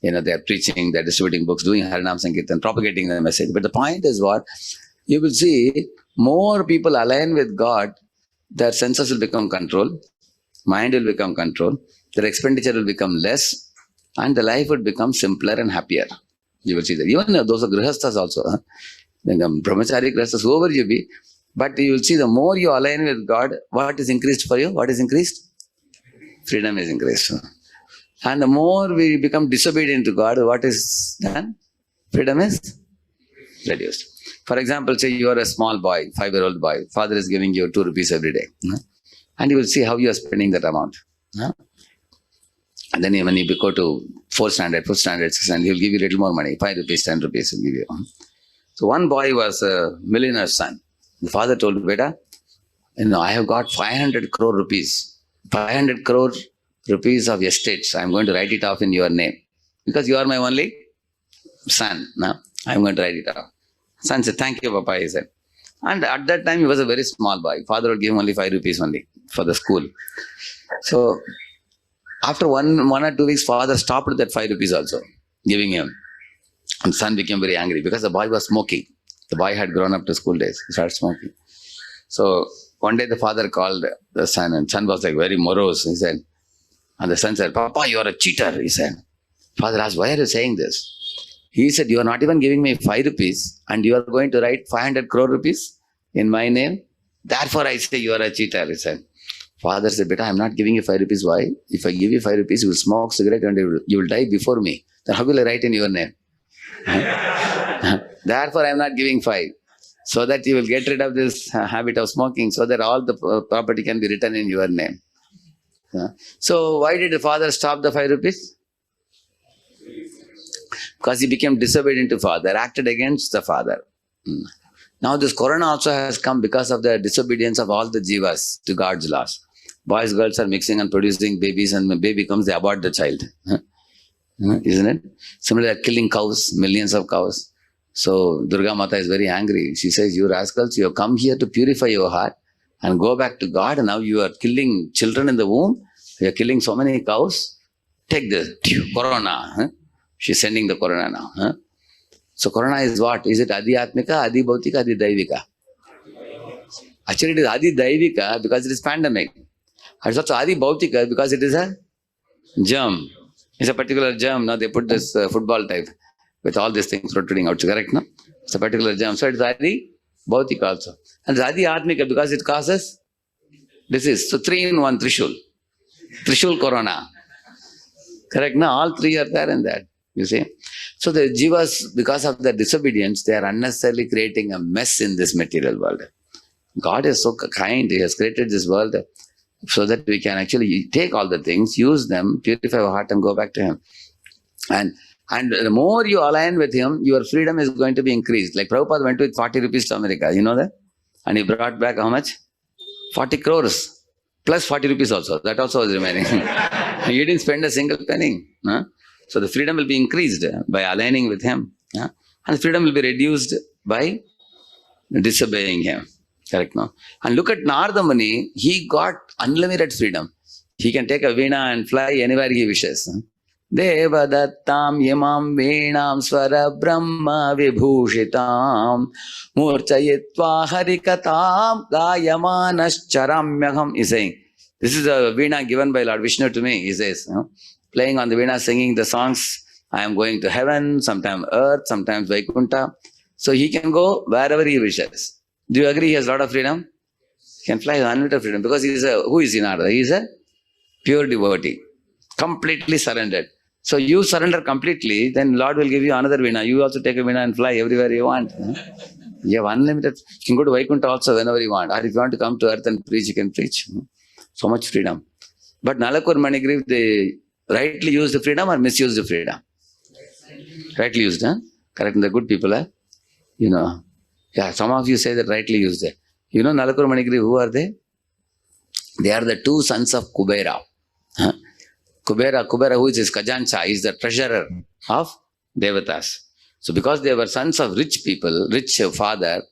You know, they are preaching, they are distributing books, doing Harinam Sankirtan, propagating the message. But the point is what? You will see, more people align with God, their senses will become control, mind will become control, their expenditure will become less, and the life would become simpler and happier. You will see that. Even those are grihasthas also. Huh? Brahmachari, grihasthas, whoever you be, but you will see the more you align with God, what is increased for you? What is increased? Freedom is increased. And the more we become disobedient to God, what is done? Freedom is reduced. For example, say you are a small boy, 5-year-old boy, father is giving you 2 rupees every day. And you will see how you are spending that amount. And then when you go to 4th standard, 5th standard, 6th standard, he will give you a little more money, 5 rupees, 10 rupees he will give you. So one boy was a millionaire's son. The father told him, Beta, I have got 500 crore rupees. 500 crore rupees of estates. I am going to write it off in your name. Because you are my only son. Now, I am going to write it off. Son said, thank you, Papa, he said. And at that time, he was a very small boy. Father would give him only 5 rupees only for the school. So, after one or 2 weeks, father stopped that 5 rupees also, giving him. And son became very angry because the boy was smoking. The boy had grown up to school days. He started smoking. So, one day the father called the son, and son was like very morose. He said, and the son said, Papa, you are a cheater, he said. Father asked, why are you saying this? He said, you are not even giving me 5 rupees and you are going to write 500 crore rupees in my name. Therefore, I say you are a cheater, he said. Father said, Beta, I am not giving you 5 rupees. Why? If I give you 5 rupees, you will smoke cigarette and you will die before me. Then how will I write in your name? Therefore, I am not giving 5. So that you will get rid of this habit of smoking, so that all the property can be written in your name. So why did the father stop the 5 rupees? Because he became disobedient to father, acted against the father. Now this corona also has come because of the disobedience of all the jivas to God's laws. Boys, girls are mixing and producing babies, and when baby comes, they abort the child. Isn't it? Similarly, they are killing cows, millions of cows. So Durga Mata is very angry. She says, you rascals, you have come here to purify your heart and go back to God, and now you are killing children in the womb. You are killing so many cows. Take this, corona. She's sending the corona now. So corona is what? Is it Adi Atmika, Adi Bhautika, Adi Daivika? Actually it is Adi Daivika because it is pandemic. It's also Adi Bhautika because it is a germ. It's a particular germ. Now they put this football type with all these things rotating out. Correct, no? It's a particular germ. So it is Adi Bhautika also. And it's Adi Atmika because it causes disease. So 3 in 1, Trishul. Trishul Corona. Correct, no? All 3 are there in that. You see? So the jivas, because of their disobedience, they are unnecessarily creating a mess in this material world. God is so kind. He has created this world so that we can actually take all the things, use them, purify our heart and go back to Him. And the more you align with Him, your freedom is going to be increased. Like Prabhupada went with 40 rupees to America, you know that? And he brought back how much? 40 crores. Plus 40 rupees also. That also was remaining. He didn't spend a single penny. So the freedom will be increased by aligning with Him. And the freedom will be reduced by disobeying Him. Correct, no? And look at Narada Muni, he got unlimited freedom. He can take a veena and fly anywhere he wishes. Deva dattam yamam veenam swara brahma vibhushitam murchayitva harikatam gayamanas charamyaham. He's saying, this is a veena given by Lord Vishnu to me. He says, playing on the veena, singing the songs. I am going to heaven, sometimes earth, sometimes Vaikuntha. So he can go wherever he wishes. Do you agree he has a lot of freedom? He can fly with unlimited freedom because he is who is he Narada? He is a pure devotee, completely surrendered. So you surrender completely, then Lord will give you another veena. You also take a veena and fly everywhere you want. You have unlimited. You can go to Vaikuntha also whenever you want. Or if you want to come to earth and preach, you can preach. So much freedom. But Nalakur Manigriv, they rightly use the freedom or misuse the freedom? Rightly used, huh? Correct, the good people, huh? You know. Yeah, some of you say that rightly used it. You know Nalakur Manigriv, who are they? They are the two sons of Kubera. Huh? Kubera, who is his Kajancha, is the treasurer of Devatas. So because they were sons of rich people, rich father,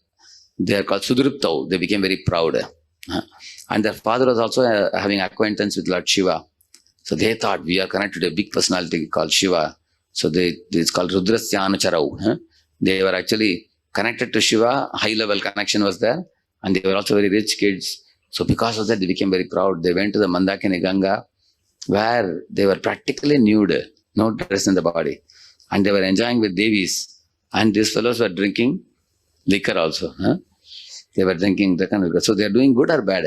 they are called Sudriptau. They became very proud. And their father was also having acquaintance with Lord Shiva. So they thought, we are connected to a big personality called Shiva. So it's called Rudrasyanacharau. They were actually connected to Shiva. High level connection was there. And they were also very rich kids. So because of that, they became very proud. They went to the Mandakini Ganga, where they were practically nude, no dress in the body. And they were enjoying with Devis. And these fellows were drinking liquor also. They were drinking the kind of liquor. So they are doing good or bad?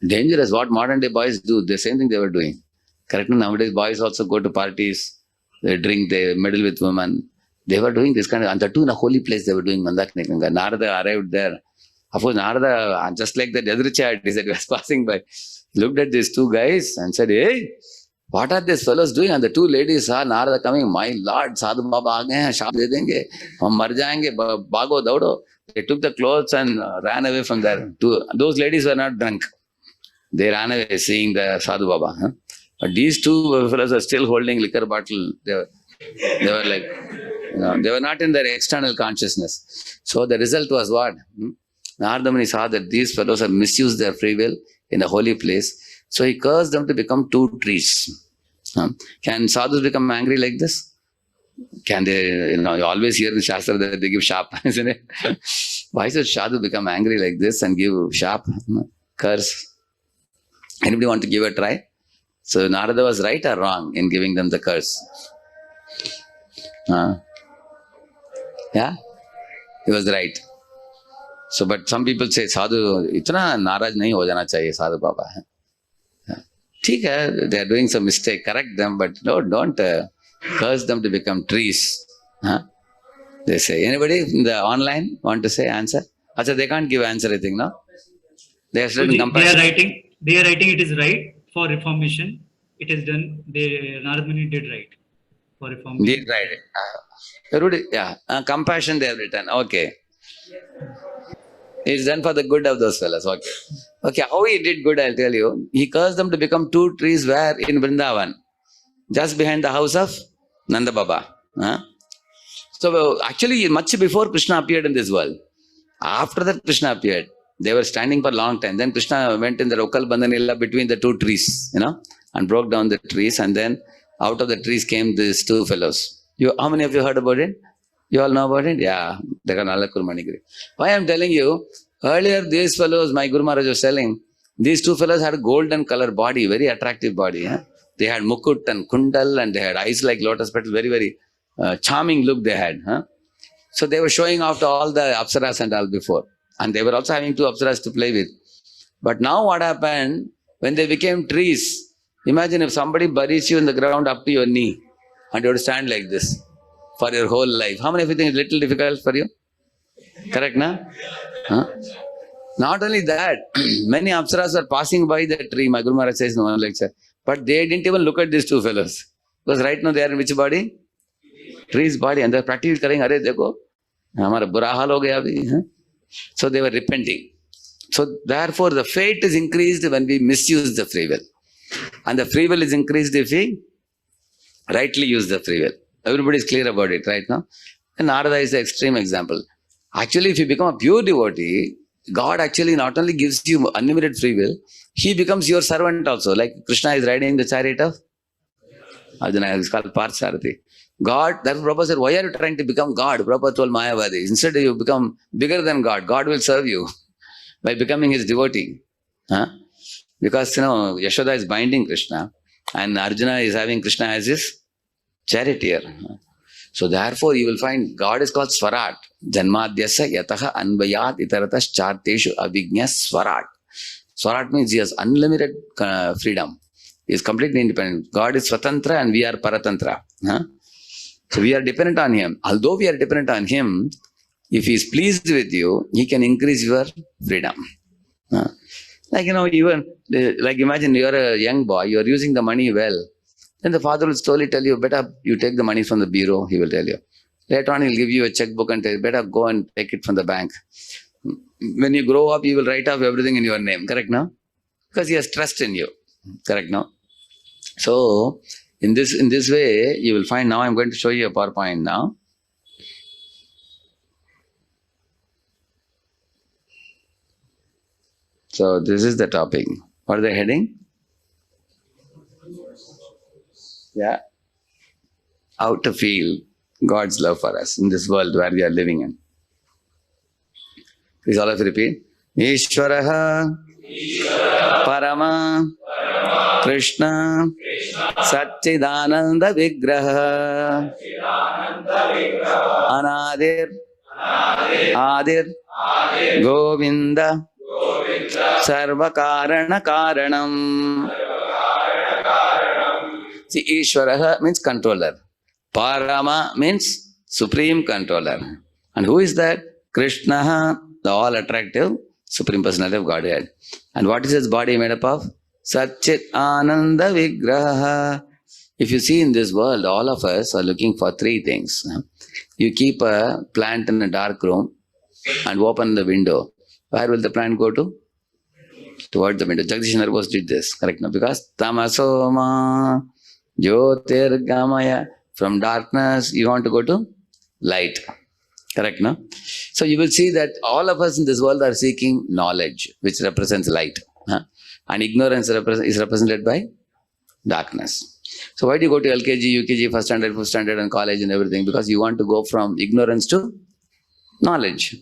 Dangerous. What modern day boys do, the same thing they were doing. Correct? Nowadays, boys also go to parties, they drink, they meddle with women. They were doing this kind of, and that too in a holy place they were doing Mandakini Ganga. Narada arrived there. Of course, Narada, just like that other child, he said, he was passing by, looked at these two guys and said, hey, what are these fellows doing? And the two ladies saw Narada coming, my lord, Sadhu Baba aa gaye hain, shaap de denge, hum mar jayenge, bhago daudo. They took the clothes and ran away from there. Those ladies were not drunk. They ran away seeing the Sadhu Baba. But these two fellows are still holding liquor bottle. They were like, they were not in their external consciousness. So the result was what? Narada Muni saw that these fellows have misused their free will in a holy place. So he cursed them to become two trees. Can sadhus become angry like this? Can they, you always hear in Shastra that they give sharp, isn't it? Why should sadhu become angry like this and give sharp curse? Anybody want to give a try? So Narada was right or wrong in giving them the curse? Yeah? He was right. So, but some people say, sadhu, itna naraj nahi ho jana chahiye, sadhu Baba. Theek hai, they are doing some mistake, correct them, but no, don't curse them to become trees. They say. Anybody in the online want to say answer? Achha, they can't give answer, I think, no? They are certain compassion. They are writing it is right for reformation. It is done. Narada Muni did right for reformation. Did right. Yeah. Compassion they have written. Okay. It's done for the good of those fellows. Okay. How he did good, I'll tell you. He cursed them to become two trees where in Vrindavan, just behind the house of Nanda Baba. So actually, much before Krishna appeared in this world, after that Krishna appeared, they were standing for a long time. Then Krishna went in the Rokal Bandhanila between the two trees, and broke down the trees. And then out of the trees came these two fellows. How many of you heard about it? You all know about it? Yeah, they are Nalakur Manigriv. Why I'm telling you, earlier these fellows, my Guru Maharaj was telling, these two fellows had a golden color body, very attractive body. They had mukut and kundal and they had eyes like lotus petals, very, very charming look they had. So they were showing off to all the apsaras and all before. And they were also having two apsaras to play with. But now what happened, when they became trees, imagine if somebody buries you in the ground up to your knee and you have to stand like this for your whole life. How many of you think it's little difficult for you? Correct, na? Not only that, many apsaras were passing by the tree. My Guru Maharaj says in one lecture. But they didn't even look at these two fellows. Because right now they are in which body? Tree's body. And they're practically telling, Arey, dekho, hamara bura hal ho gaya abhi. So they were repenting. So therefore the fate is increased when we misuse the free will. And the free will is increased if we rightly use the free will. Everybody is clear about it right now. And Narada is the extreme example. Actually, if you become a pure devotee, God actually not only gives you unlimited free will, He becomes your servant also. Like Krishna is riding the chariot of Arjuna, is called Parthasarathi. God, that's what Prabhupada said, why are you trying to become God? Prabhupada told Mayavadi, instead you become bigger than God. God will serve you by becoming His devotee. Because, Yashoda is binding Krishna and Arjuna is having Krishna as his charioteer. So therefore you will find God is called Swarat. Janmadhyasya yataha anvayat itaratas charteshu avignya Swarat. Swarat means He has unlimited freedom. He is completely independent. God is Swatantra and we are Paratantra. So we are dependent on Him. Although we are dependent on Him, if He is pleased with you, He can increase your freedom. Like, even like imagine you're a young boy, you're using the money well. Then the father will slowly tell you, better you take the money from the bureau, he will tell you. Later on, he'll give you a checkbook and tell you, better go and take it from the bank. When you grow up, he will write off everything in your name, correct now? Because he has trust in you, correct now? So, in this way, you will find, now I'm going to show you a PowerPoint now. So, this is the topic. What is the heading? Yeah. How to feel God's love for us in this world where we are living in. Please all of you repeat. Ishvaraha Parama Krishna Satchidananda Vigraha Anadir Adir Govinda Sarvakarana Karanam. See, Ishvaraha means controller. Parama means supreme controller. And who is that? Krishna, the all attractive supreme personality of Godhead. And what is his body made up of? Satchit Ananda Vigraha. If you see in this world, all of us are looking for three things. You keep a plant in a dark room and open the window. Where will the plant go to? Towards the window. Jagdish Chandra Bose did this, correct now? Because Tamasoma Jyotirgamaya. From darkness, you want to go to light. Correct, no? So you will see that all of us in this world are seeking knowledge, which represents light. And ignorance is represented by darkness. So why do you go to LKG, UKG, first standard, fifth standard, and college and everything? Because you want to go from ignorance to knowledge,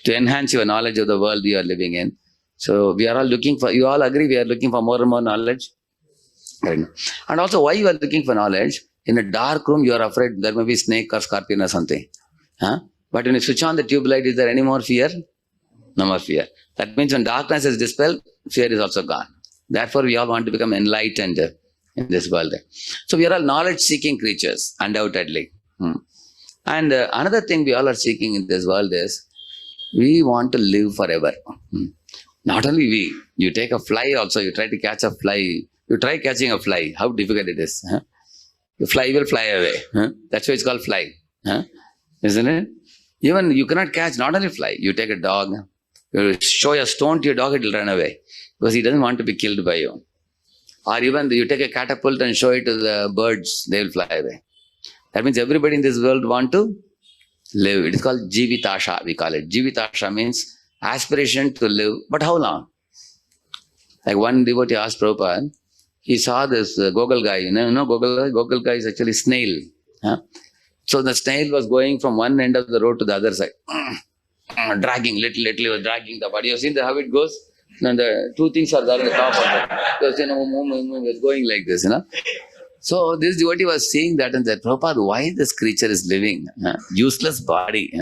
to enhance your knowledge of the world you are living in. So we are all looking for, you all agree we are looking for more and more knowledge? Right. And also, why you are looking for knowledge? In a dark room, you are afraid there may be snake or scorpion or something. But when you switch on the tube light, is there any more fear? No more fear. That means when darkness is dispelled, fear is also gone. Therefore, we all want to become enlightened in this world. So we are all knowledge-seeking creatures, undoubtedly. And another thing we all are seeking in this world is, we want to live forever. Not only we, you take a fly also, you try to catch a fly. You try catching a fly, how difficult it is. The fly will fly away. That's why it's called fly. Isn't it? Even you cannot catch not only fly, you take a dog, you show a stone to your dog, it will run away. Because he doesn't want to be killed by you. Or even you take a catapult and show it to the birds, they will fly away. That means everybody in this world want to live. It is called Jivitasha, we call it. Jivitasha means aspiration to live. But how long? Like one devotee asked Prabhupada, he saw this Gogol guy, Gogol guy? Gogol guy is actually snail. So the snail was going from one end of the road to the other side. Dragging, literally was dragging the body. You have seen how it goes? And the two things are there on the top of it. Because, it's going like this, So this devotee was seeing that and said, Prabhupada, why this creature is living? Useless body.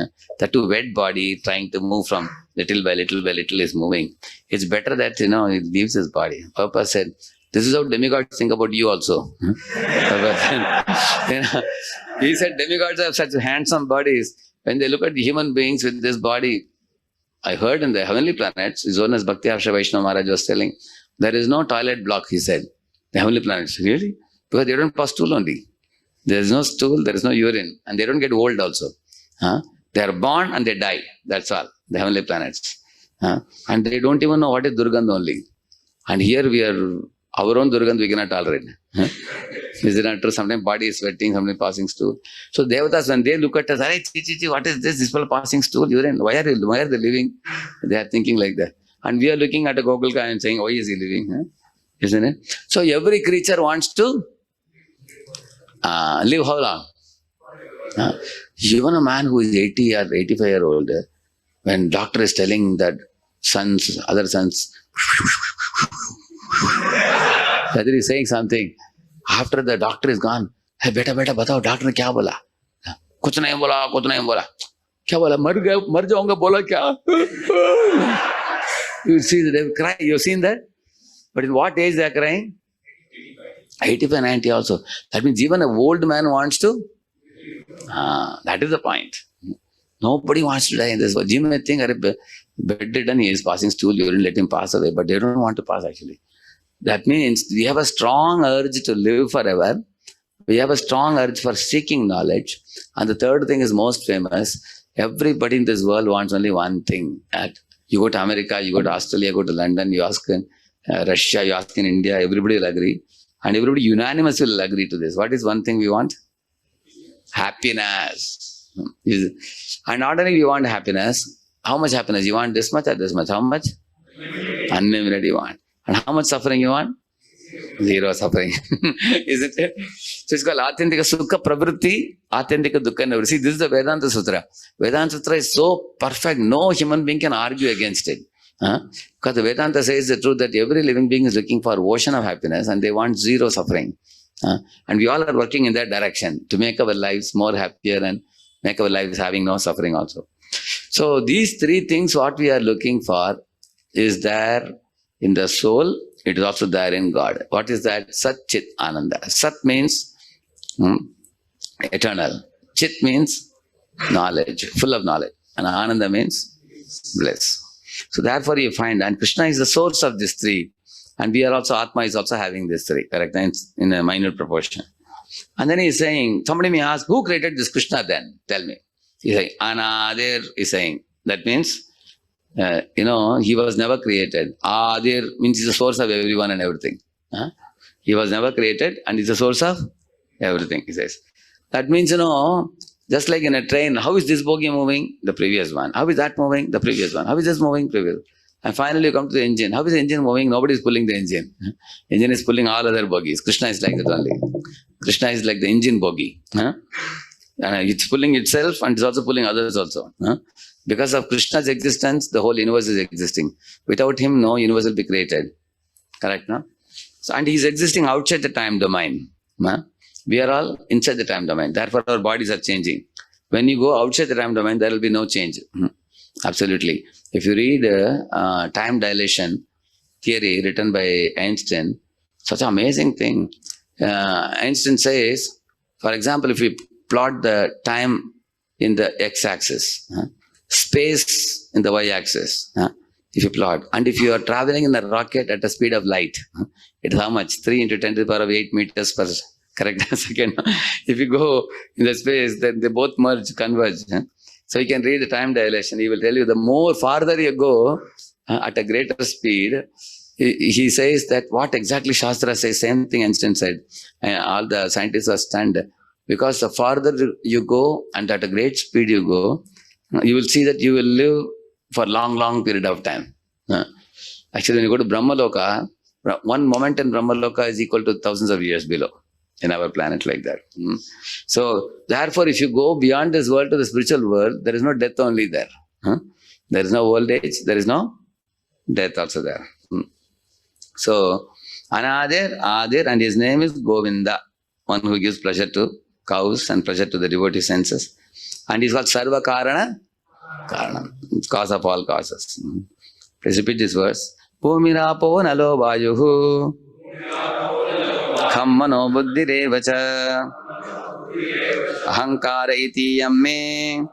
That too wet body trying to move from little by little is moving. It's better that, it leaves his body. Prabhupada said, this is how demigods think about you also. He said demigods have such handsome bodies. When they look at human beings with this body, I heard in the heavenly planets, his own as Bhakti Harsha Vaishnava Maharaj was telling, there is no toilet block, he said. The heavenly planets, really? Because they don't pass stool only. There is no stool, there is no urine, and they don't get old also. They are born and they die. That's all, the heavenly planets. And they don't even know what is Durgandha only. And here we are, our own Durgandha we cannot tolerate. Is it not true? Sometimes body is sweating, sometimes passing stool. So Devatas, when they look at us, what is this? This people passing stool, urine. Why are they living? They are thinking like that. And we are looking at a Gogol guy and saying, why is he living? Isn't it? So every creature wants to live how long? Even a man who is 80 or 85 years old, when doctor is telling that other sons, whether he's saying something, after the doctor is gone, hey, beta, batao, doctor ne kya bola? Kuch nahi bola. Kya bola? Mar jaunga, bola kya? You see, they cry. You've seen that? But in what age they are crying? 85, 90 also. That means even an old man wants to. That is the point. Nobody wants to die in this world. You may think, bedridden, he is passing stool, urine, let him pass away, but they don't want to pass actually. That means we have a strong urge to live forever. We have a strong urge for seeking knowledge. And the third thing is most famous. Everybody in this world wants only one thing. That you go to America, you go to Australia, go to London, you ask in Russia, you ask in India, everybody will agree. And everybody unanimous will agree to this. What is one thing we want? Happiness. And not only we want happiness, how much happiness? You want this much or this much? How much? Unlimited you want. And how much suffering you want? Zero suffering. Isn't it? So it's called Atyantika Sukha Pravritti, Atyantika Dukkha Nivritti. See, this is the Vedanta Sutra. Vedanta Sutra is so perfect, no human being can argue against it. Because the Vedanta says the truth that every living being is looking for ocean of happiness and they want zero suffering. And we all are working in that direction to make our lives more happier and make our lives having no suffering also. So these three things what we are looking for is there in the soul, it is also there in God. What is that? Sat Chit Ananda. Sat means eternal. Chit means knowledge, full of knowledge. And Ananda means bliss. So therefore you find, and Krishna is the source of these three. And we are also, Atma is also having these three, correct? In a minute proportion. And then he is saying, somebody may ask, who created this Krishna then? Tell me. He is saying, Anadir is saying. That means, he was never created. Adir means he's the source of everyone and everything. He was never created and he's the source of everything, he says. That means, just like in a train, how is this bogie moving? The previous one. How is that moving? The previous one. How is this moving? Previous. And finally you come to the engine. How is the engine moving? Nobody is pulling the engine. Engine is pulling all other bogies. Krishna is like that only. Krishna is like the engine bogie. And it's pulling itself and it's also pulling others also. Because of Krishna's existence, the whole universe is existing. Without him, no universe will be created. Correct, no? So, and he is existing outside the time domain. We are all inside the time domain. Therefore, our bodies are changing. When you go outside the time domain, there will be no change. Absolutely. If you read time dilation theory written by Einstein, such an amazing thing. Einstein says, for example, if we plot the time in the x-axis, space in the y-axis, if you plot, and if you are traveling in a rocket at the speed of light, it is how much? 3 into 10 to the power of 8 meters per second. If you go in the space, then they both merge, converge. So you can read the time dilation. He will tell you the more farther you go at a greater speed, he says that what exactly Shastra says, same thing Einstein said. All the scientists are stunned. Because the farther you go and at a great speed you go, you will see that you will live for long, long period of time. Actually, when you go to Brahmaloka, one moment in Brahmaloka is equal to thousands of years below in our planet like that. So, therefore, if you go beyond this world to the spiritual world, there is no death only there. There is no old age, there is no death also there. So, Anadir, Adir, and his name is Govinda, one who gives pleasure to cows and pleasure to the devotee senses. And he's called Sarva Karana, cause of all causes. Please repeat this verse. Bhumirapo nalo vayuhu Khammano buddhirevacha Ahankara iti yamme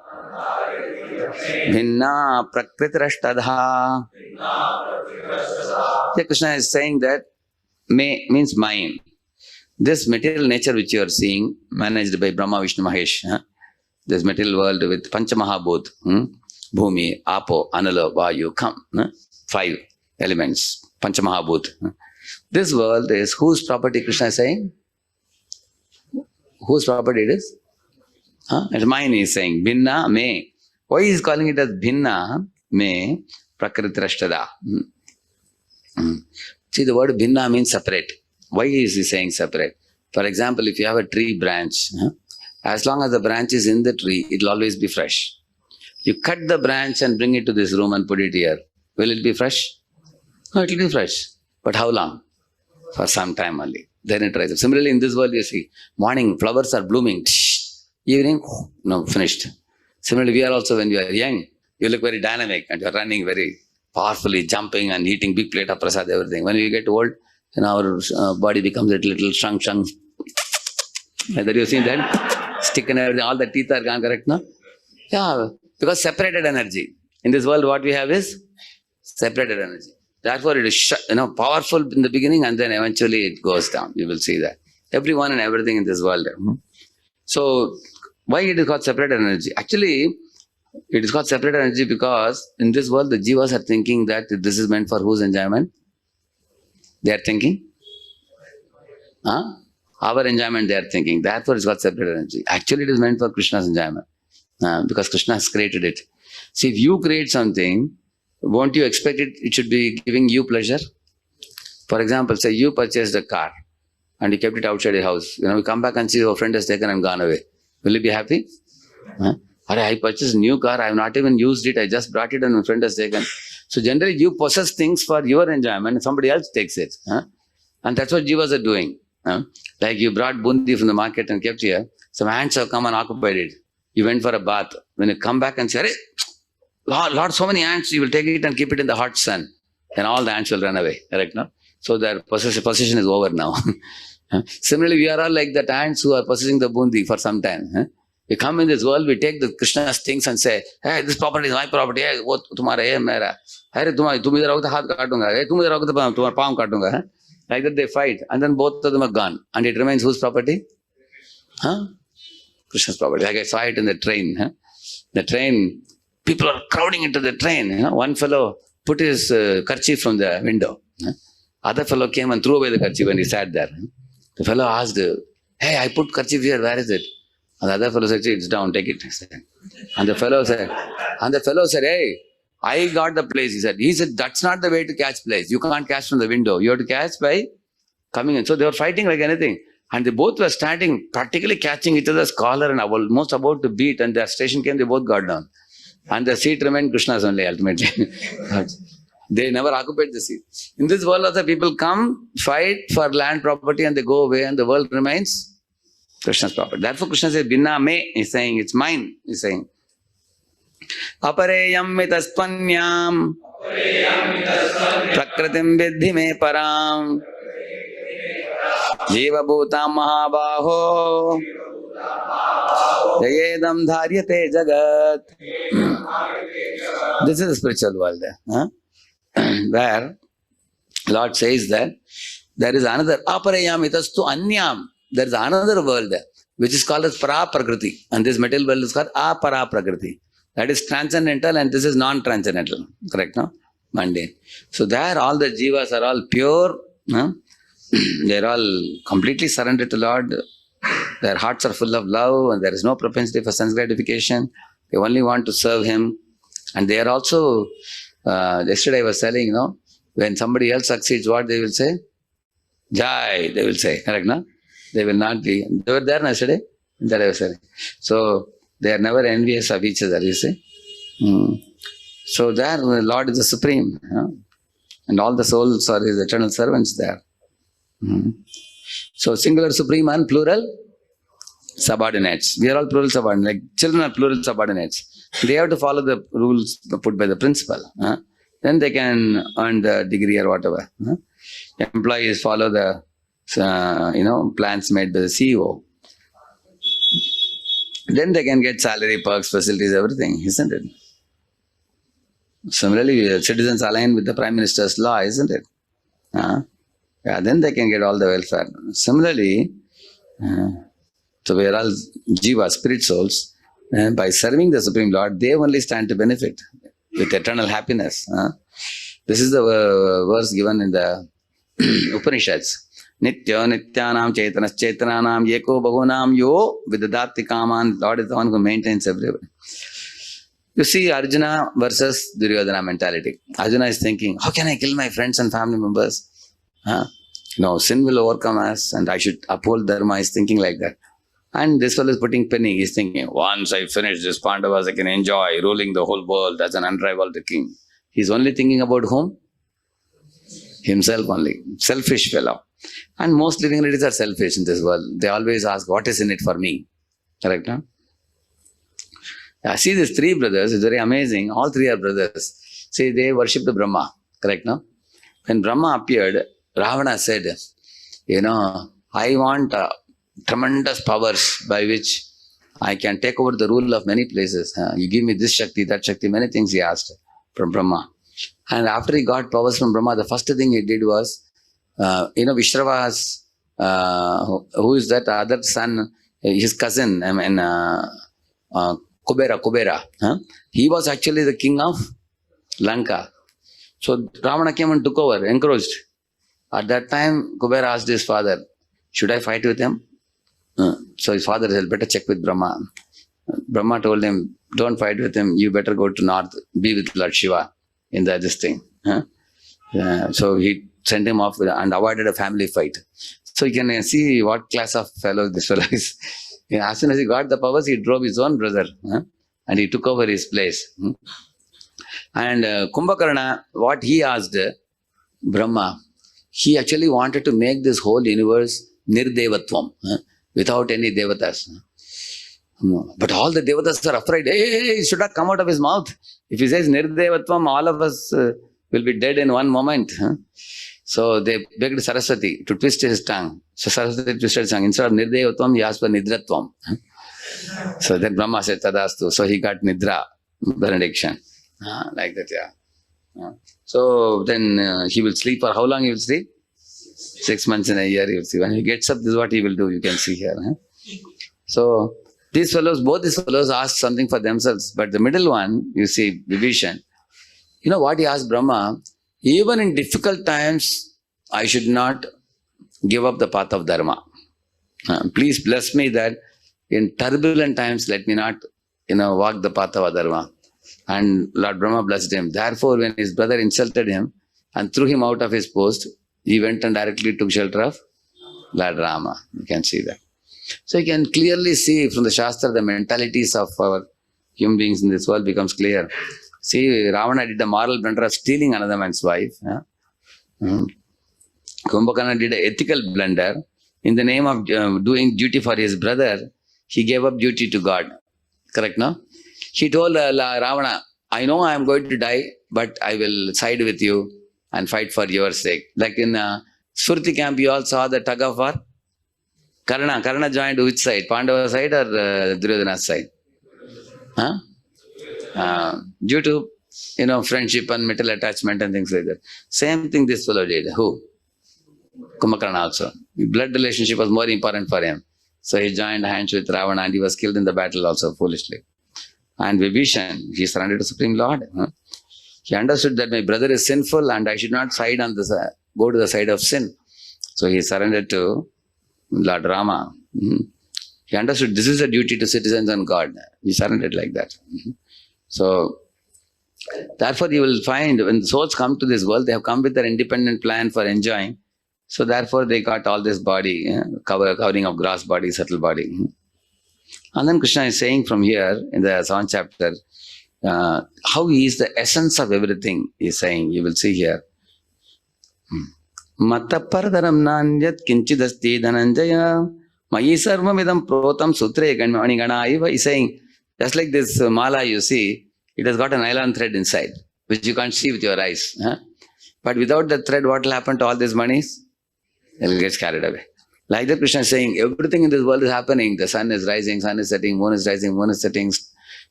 Bhinna prakritirashtadha. Krishna is saying that may means mind. This material nature which you are seeing, managed by Brahma, Vishnu, Mahesh, this material world with Panchamahabhut, Bhumi, Apo, Anala, Vayu, Kham, 5 elements, Panchamahabhut. This world is whose property, Krishna is saying? Whose property it is? It's mine, he is saying. Bhinna, me. Why he is calling it as Bhinna, me, Prakritirashtada? See, the word Bhinna means separate. Why is he saying separate? For example, if you have a tree branch, as long as the branch is in the tree, it will always be fresh. You cut the branch and bring it to this room and put it here. Will it be fresh? No, it will be fresh. But how long? For some time only. Then it rises up. Similarly, in this world, you see, morning, flowers are blooming. Evening, no, finished. Similarly, we are also, when we are young, you look very dynamic and you are running very powerfully, jumping and eating big plate of prasad, everything. When we get old, and our body becomes a little shrunk. Like that, you have seen that? Stick and everything, all the teeth are gone, correct, no? Yeah, because separated energy. In this world, what we have is separated energy. Therefore, it is powerful in the beginning and then eventually it goes down. You will see that. Everyone and everything in this world. So, why it is called separated energy? Actually, it is called separated energy because in this world, the jivas are thinking that this is meant for whose enjoyment? They are thinking? Our enjoyment they are thinking. Therefore, it's called separated energy. Actually, it is meant for Krishna's enjoyment because Krishna has created it. See, if you create something, won't you expect it should be giving you pleasure? For example, say you purchased a car and you kept it outside your house. You come back and see your friend has taken and gone away. Will you be happy? I purchased a new car. I have not even used it. I just brought it and my friend has taken. So generally you possess things for your enjoyment and somebody else takes it. And that's what jivas are doing. Like you brought bundi from the market and kept here. Some ants have come and occupied it. You went for a bath. When you come back and say, Lord, so many ants, you will take it and keep it in the hot sun. Then all the ants will run away. Correct, no? So their possession is over now. Similarly, we are all like the ants who are possessing the bundi for some time. We come in this world, we take the Krishna's things and say, hey, this property is my property. Hey, wo tumhara hai, mera. Hey, tum idhar rahoge to haath kaatunga. Hey, tum idhar rahoge to tumhara palm kaatunga. Like that they fight. And then both of them are gone. And it remains whose property? Krishna's property. Like I saw it in the train. The train, people are crowding into the train. One fellow put his kerchief from the window. Other fellow came and threw away the kerchief when he sat there. The fellow asked, hey, I put kerchief here, where is it? And the other fellow said, it's down, take it. And the fellow said, hey, I got the place. He said, that's not the way to catch place. You can't catch from the window. You have to catch by coming in. So they were fighting like anything. And they both were standing, practically catching each other's collar and almost about to beat. And their station came, they both got down. And the seat remained Krishna's only ultimately. They never occupied the seat. In this world also people come, fight for land property and they go away and the world remains Krishna's property. Therefore Krishna says, Binna me, he's saying, it's mine, he's saying. Apareyam mitaspanyam prakritim vidhi me param jiva bhutam mahabaho yayedam dharyate jagat. This is the spiritual world. Where Lord says that there is another aparayam itastu anyam. There is another world which is called as para prakriti, and this material world is called apara prakriti. That is transcendental and this is non-transcendental. Correct, no? Mundane. So there all the jivas are all pure. They are all completely surrendered to Lord. Their hearts are full of love and there is no propensity for sense gratification. They only want to serve Him. And they are also, yesterday I was telling, when somebody else succeeds, what they will say? Jai, they will say. Correct, no? They will not be. They were there yesterday. That I was saying. So they are never envious of each other, you see. So there, the Lord is the supreme. And all the souls are His eternal servants there. So singular supreme and plural subordinates. We are all plural subordinates. Like children are plural subordinates. They have to follow the rules put by the principal. Then they can earn the degree or whatever. Employees follow the plans made by the CEO. Then they can get salary, perks, facilities, everything, isn't it? Similarly, citizens align with the Prime Minister's law, isn't it? Then they can get all the welfare. Similarly, so we are all jiva, spirit souls. By serving the Supreme Lord, they only stand to benefit with eternal happiness. This is the verse given in the Upanishads. Nitya nityanam chaitanas chaitananam yeko bhagavunam yo vidadati kaman. Lord is the one who maintains everyone. You see Arjuna versus Duryodhana mentality. Arjuna is thinking, how can I kill my friends and family members? Sin will overcome us and I should uphold dharma. He's thinking like that. And this fellow is putting penny. He's thinking, once I finish this Pandavas, I can enjoy ruling the whole world as an unrivaled king. He's only thinking about whom? Himself only. Selfish fellow. And most living entities are selfish in this world. They always ask, what is in it for me? Correct, no? See these three brothers, it's very amazing. All three are brothers. See, they worship the Brahma. Correct, no? When Brahma appeared, Ravana said, I want tremendous powers by which I can take over the rule of many places. You give me this Shakti, that Shakti, many things he asked from Brahma. And after he got powers from Brahma, the first thing he did was, Vishrava's, who is that other son, his cousin, Kubera. He was actually the king of Lanka. So Ravana came and took over, encroached. At that time, Kubera asked his father, should I fight with him? So his father said, better check with Brahma. Brahma told him, don't fight with him, you better go to north, be with Lord Shiva in this thing. So he sent him off and avoided a family fight. So you can see what class of fellow this fellow is. As soon as he got the powers, he drove his own brother and he took over his place. And Kumbhakarna, what he asked Brahma, he actually wanted to make this whole universe nirdevatvam, without any devatas. But all the devatas are afraid. Hey, it should not come out of his mouth. If he says nirdevatvam, all of us will be dead in one moment. So they begged Saraswati to twist his tongue. So Saraswati twisted his tongue. Instead of nirdevatvam, he asked for nidratvam. So then Brahma said tadastu. So he got nidra, benediction. Like that, yeah. So then he will sleep. For how long he will sleep? 6 months in a year he will sleep. When he gets up, this is what he will do. You can see here. So these fellows, both these fellows asked something for themselves. But the middle one, you see, Vibhishan, you know what he asked Brahma? Even in difficult times, I should not give up the path of dharma. Please bless me that in turbulent times, let me not, walk the path of dharma. And Lord Brahma blessed him. Therefore, when his brother insulted him and threw him out of his post, he went and directly took shelter of Lord Rama. You can see that. So you can clearly see from the Shastra, the mentalities of our human beings in this world becomes clear. See, Ravana did the moral blunder of stealing another man's wife. Kumbhakarna did an ethical blunder. In the name of doing duty for his brother, he gave up duty to God. Correct, no? He told Ravana, I know I am going to die, but I will side with you and fight for your sake. Like in Surti camp, you all saw the tug of war. Karna. Karna joined which side? Pandava side or Duryodhana's side? Due to, friendship and metal attachment and things like that. Same thing this fellow did. Who? Kumbhakarna also. Blood relationship was more important for him. So he joined hands with Ravana and he was killed in the battle also foolishly. And Vibhishan, he surrendered to Supreme Lord. He understood that my brother is sinful and I should not go to the side of sin. So he surrendered to Lord Rama. He understood this is a duty to citizens and God. He surrendered like that. So, therefore you will find when the souls come to this world, they have come with their independent plan for enjoying. So therefore they got all this body, covering of gross body, subtle body. And then Krishna is saying from here in the 7th chapter, how he is the essence of everything, he is saying, you will see here. Matta paradaram nanyat kinchidasti dhananjaya mayi sarvamidam protam sutre ganmani iva. He is saying, just like this mala you see, it has got a nylon thread inside, which you can't see with your eyes. But without the thread, what will happen to all these monies? It will get carried away. Like that Krishna is saying, everything in this world is happening. The sun is rising, sun is setting, moon is rising, moon is setting,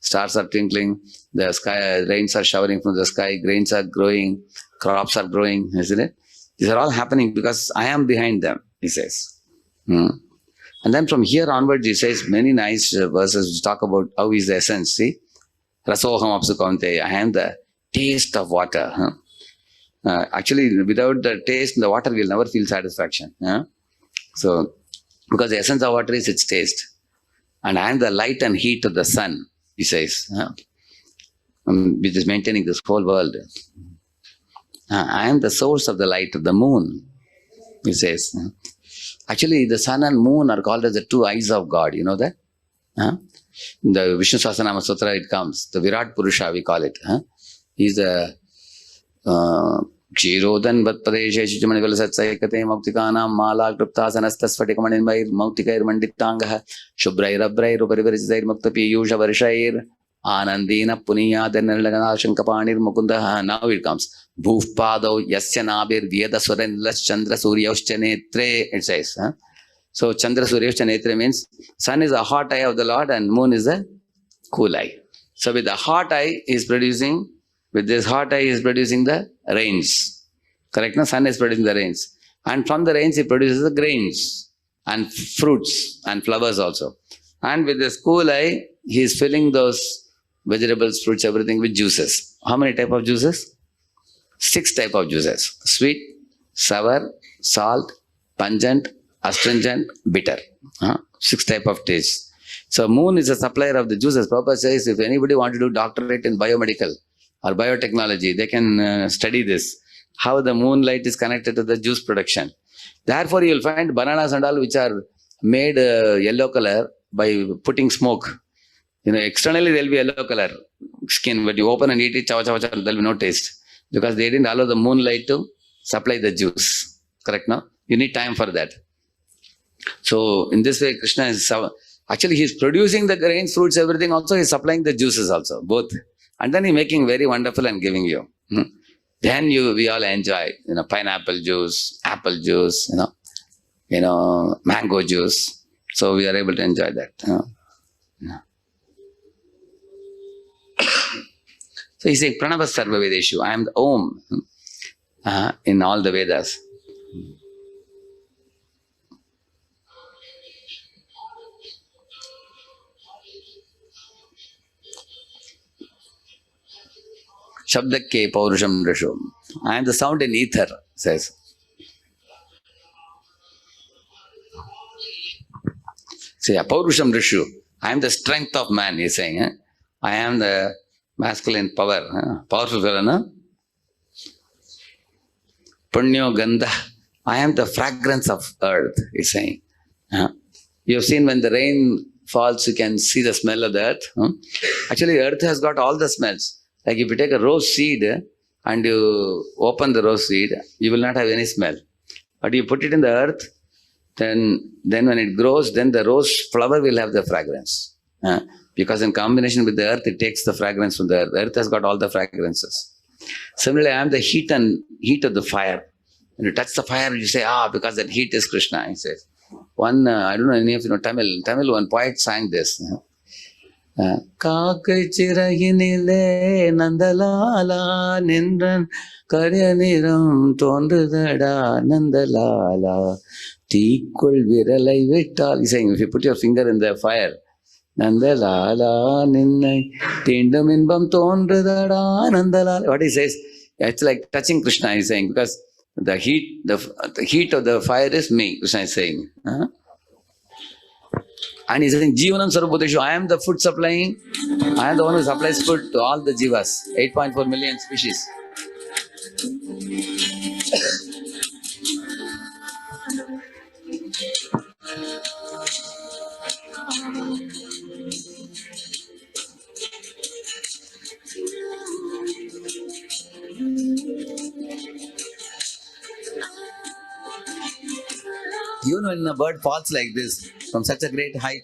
stars are twinkling, the sky, rains are showering from the sky, grains are growing, crops are growing, isn't it? These are all happening because I am behind them, he says. And then from here onwards, he says many nice verses which talk about how is the essence. See? Rasoham apsu kaunteya, I am the taste of water. Actually, without the taste, the water will never feel satisfaction. So, because the essence of water is its taste. And I am the light and heat of the sun, he says, which is maintaining this whole world. I am the source of the light of the moon, he says. Actually, the sun and moon are called as the two eyes of God, you know that? The Vishnu Sahasranama Sutra, it comes, the Virat Purusha, we call it. He's a Kshirodan Vatpadeshe Shijamanivala Satsaikate Mauktikanam Mala Kriptasanastasfatikamanimbair Mautikair Manditangaha Shubrairabrair Uparivarisizair Muktapi Yusha Varishair Anandina Punya Denelagana Shankapanir Mukundaha. Now it comes. Bhuvpado Yasyanabir Vyeda Surenlas Chandra Suryaushchanetre, it says. So Chandra Suryashta Netra means sun is a hot eye of the Lord and moon is a cool eye. So with the hot eye is producing, with this hot eye is producing the rains. Correct? No? Sun is producing the rains. And from the rains it produces the grains and fruits and flowers also. And with this cool eye, he is filling those vegetables, fruits, everything with juices. How many type of juices? 6 type of juices. Sweet, sour, salt, pungent, astringent, bitter. 6 type of tastes. So moon is a supplier of the juices. Prabhupada says if anybody want to do doctorate in biomedical or biotechnology, they can study this. How the moonlight is connected to the juice production. Therefore, you will find bananas and all which are made yellow color by putting smoke. Externally there will be yellow color skin, but you open and eat it, chawa chawa chawa, there will be no taste. Because they didn't allow the moonlight to supply the juice. Correct, no? You need time for that. So, in this way, Krishna is... Actually, he is producing the grains, fruits, everything also. He is supplying the juices also, both. And then he is making very wonderful and giving you. Then we all enjoy, pineapple juice, apple juice, mango juice. So, we are able to enjoy that. So he says, Pranava Sarva Vedeshu, I am the Om in all the Vedas. Shabdakke Paurusham Rishu. I am the sound in ether, says. See, Paurusham Rishu. I am the strength of man, he is saying. I am the masculine power, powerful fellow, no? Punyo Gandha, I am the fragrance of earth, he's saying. You have seen when the rain falls, you can see the smell of the earth. Actually, earth has got all the smells. Like if you take a rose seed and you open the rose seed, you will not have any smell. But you put it in the earth, then when it grows, then the rose flower will have the fragrance. Because in combination with the earth, it takes the fragrance from the earth. The earth has got all the fragrances. Similarly, I am the heat of the fire. When you touch the fire, you say, because that heat is Krishna, he says. One, I don't know any of you know Tamil, one poet sang this. Kakai chirayinile nandalala nindran karyaniram tondudada nandalala teekul viralai vittal. He's saying, if you put your finger in the fire, Nandalala ninnai tindam inbam tondrudada Nandalala. What he says, it's like touching Krishna, he's saying, because the heat of the fire is me, Krishna is saying. And he's saying, Jivanam Sarvabhuteshu, I am the food supplying, I am the one who supplies food to all the jivas, 8.4 million species. When a bird falls like this, from such a great height,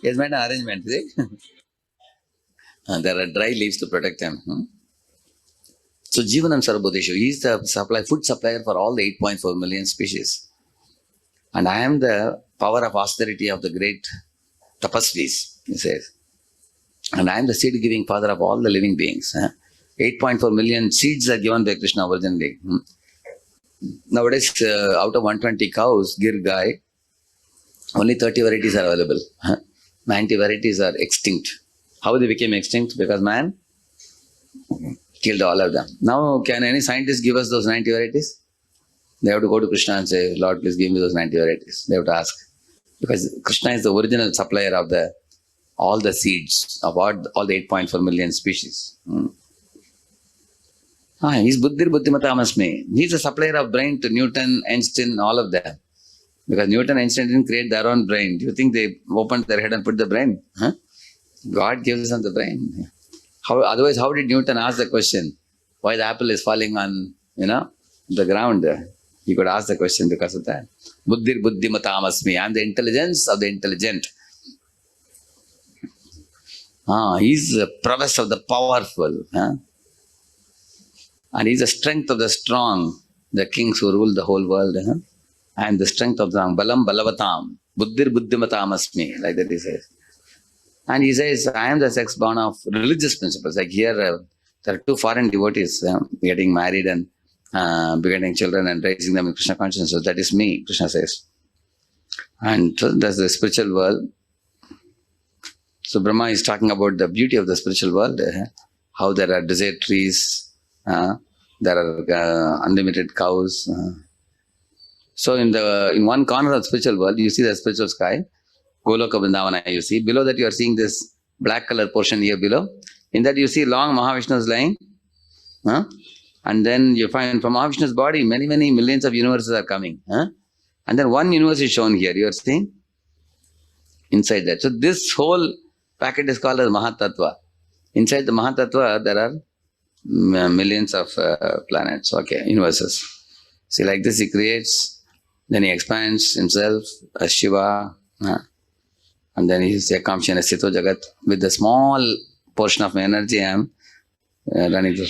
he has made an arrangement, see? There are dry leaves to protect him. So, Jivanam Sarvabhuteshu, he is the food supplier for all the 8.4 million species. And I am the power of austerity of the great tapasvis, he says. And I am the seed-giving father of all the living beings. 8.4 million seeds are given by Krishna originally. Nowadays, out of 120 cows, Gir Gai, only 30 varieties are available. 90 varieties are extinct. How they became extinct? Because man killed all of them. Now, can any scientist give us those 90 varieties? They have to go to Krishna and say, Lord, please give me those 90 varieties. They have to ask. Because Krishna is the original supplier of all the seeds of all the 8.4 million species. He's Buddhir Buddhimatamasmi. He's the supplier of brain to Newton, Einstein, all of them. Because Newton and Einstein didn't create their own brain. Do you think they opened their head and put the brain? God gives them the brain. Otherwise, how did Newton ask the question? Why the apple is falling on, the ground? He could ask the question because of that. Buddhir Buddhimatamasmi. I am the intelligence of the intelligent. He's the prowess of the powerful. And he's the strength of the strong, the kings who rule the whole world. I am the strength of the Balam Balavatam. Buddhir buddhimatamasmi, like that he says. And he says, I am the sex born of religious principles. Like here, there are two foreign devotees getting married and begetting children and raising them in Krishna consciousness. So that is me, Krishna says. And so that's the spiritual world. So Brahma is talking about the beauty of the spiritual world, how there are desert trees, there are unlimited cows. So in one corner of the spiritual world, you see the spiritual sky, Goloka Vrindavana you see. Below that you are seeing this black color portion here below. In that you see long Mahavishnus lying. And then you find from Mahavishnu's body, many, many millions of universes are coming. And then one universe is shown here. You are seeing? Inside that. So this whole packet is called as Mahatattva. Inside the Mahatattva, there are millions of planets, universes. See, like this he creates, then he expands himself as Shiva, and then he is Ekamshi and Sthito Jagat. With the small portion of my energy, I am running through.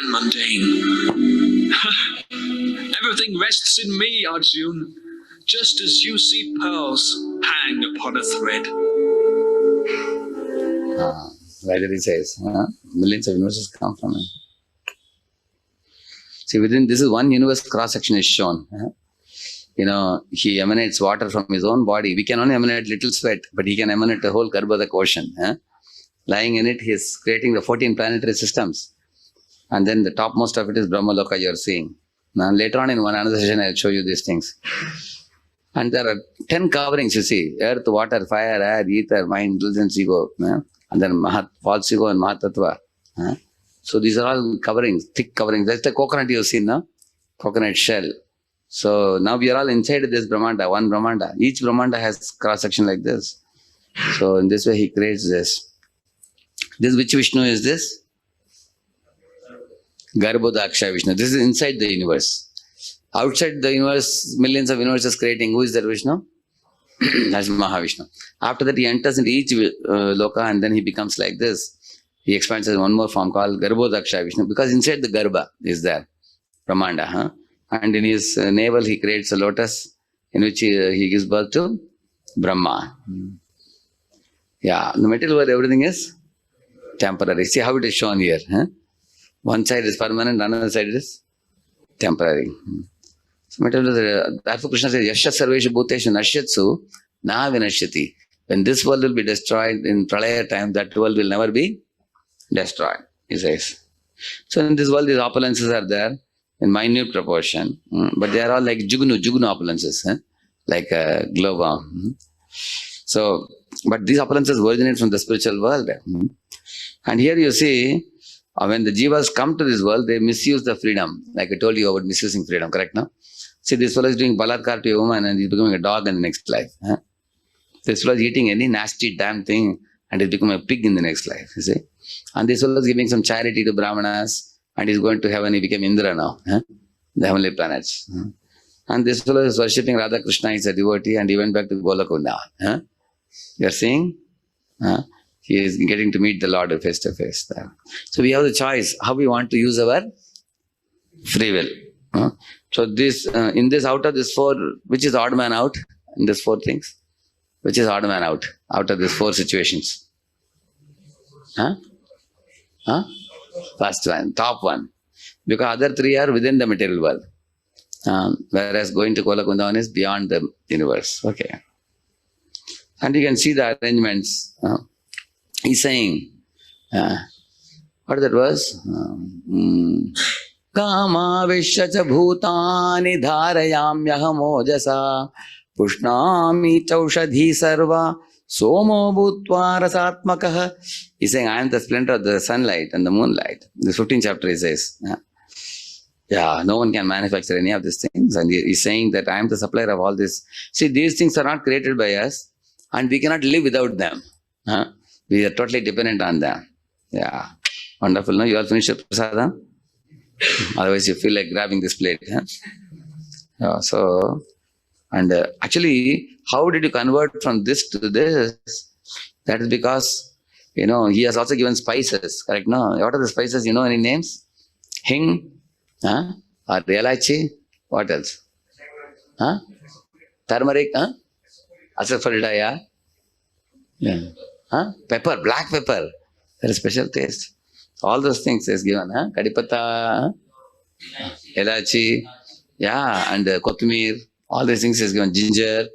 And mundane. Everything rests in me, Arjun, just as you see pearls hang upon a thread. Like that he says, millions of universes come from him. See, within this is one universe cross-section is shown. He emanates water from his own body. We can only emanate little sweat, but he can emanate the whole Garbhodak ocean. Lying in it, he is creating the 14 planetary systems. And then the topmost of it is Brahmaloka you are seeing. Now later on in one another session, I will show you these things. And there are 10 coverings, you see. Earth, water, fire, air, ether, mind, intelligence, ego. And then false ego and Mahatattva. So these are all coverings, thick coverings. That's the coconut you see now. Coconut shell. So now we are all inside this Brahmanda, one Brahmanda. Each Brahmanda has cross-section like this. So in this way he creates this. This which Vishnu is this? Garbhodaksha Vishnu. This is inside the universe. Outside the universe, millions of universes creating. Who is that Vishnu? That's Mahavishnu. After that he enters into each loka and then he becomes like this. He expands as one more form called Garbhodaksha Vishnu because inside the Garbha is there. Brahmanda. And in his navel he creates a lotus in which he gives birth to Brahma. Yeah, in the material world everything is temporary. See how it is shown here. One side is permanent, another side is temporary. So material, therefore Krishna says, Yasya sarveshu bhuteshu nashyatsu na vinashyati. When this world will be destroyed in Pralaya time, that world will never be destroyed, he says. So in this world, these opulences are there in minute proportion, but they are all like jugnu opulences, like a globe. So, but these opulences originate from the spiritual world. And here you see, when the jivas come to this world, they misuse the freedom. Like I told you about misusing freedom, correct now? See, this fellow is doing balatkar to a woman and he's becoming a dog in the next life. This fellow is eating any nasty damn thing and he's becoming a pig in the next life, you see. And this fellow is giving some charity to Brahmanas and he's going to heaven, he became Indra now, the heavenly planets. And this fellow is worshipping Radha Krishna, he's a devotee and he went back to Golokunda. You are seeing? He is getting to meet the Lord face to face. So we have the choice how we want to use our free will. So this, in this, out of this four, which is odd man out in these four things? Which is odd man out of these four situations? First one, top one. Because other three are within the material world. Whereas going to Golokunda is beyond the universe. Okay. And you can see the arrangements. He's saying, what that was? Kama vishyacha bhutani dharayamyaham ojasa pushnami chaushadhi sarva somo bhutva rasatmakaha. He's saying, I am the splendor of the sunlight and the moonlight. The 15th chapter he says. No one can manufacture any of these things. And he's saying that I am the supplier of all this. See, these things are not created by us and we cannot live without them. We are totally dependent on them. Yeah. Wonderful. No, you all finished your prasadam? Otherwise you feel like grabbing this plate. Actually, how did you convert from this to this? That is because, he has also given spices, correct? No, what are the spices? You know any names? Hing, or Yelachi, what else? Huh? Turmeric, huh? Asafoetida, yeah. Yeah. Huh? Pepper, black pepper. There is special taste. All those things is given. Huh? Kadipata, elachi, yeah, and kothmir. All these things is given. Ginger,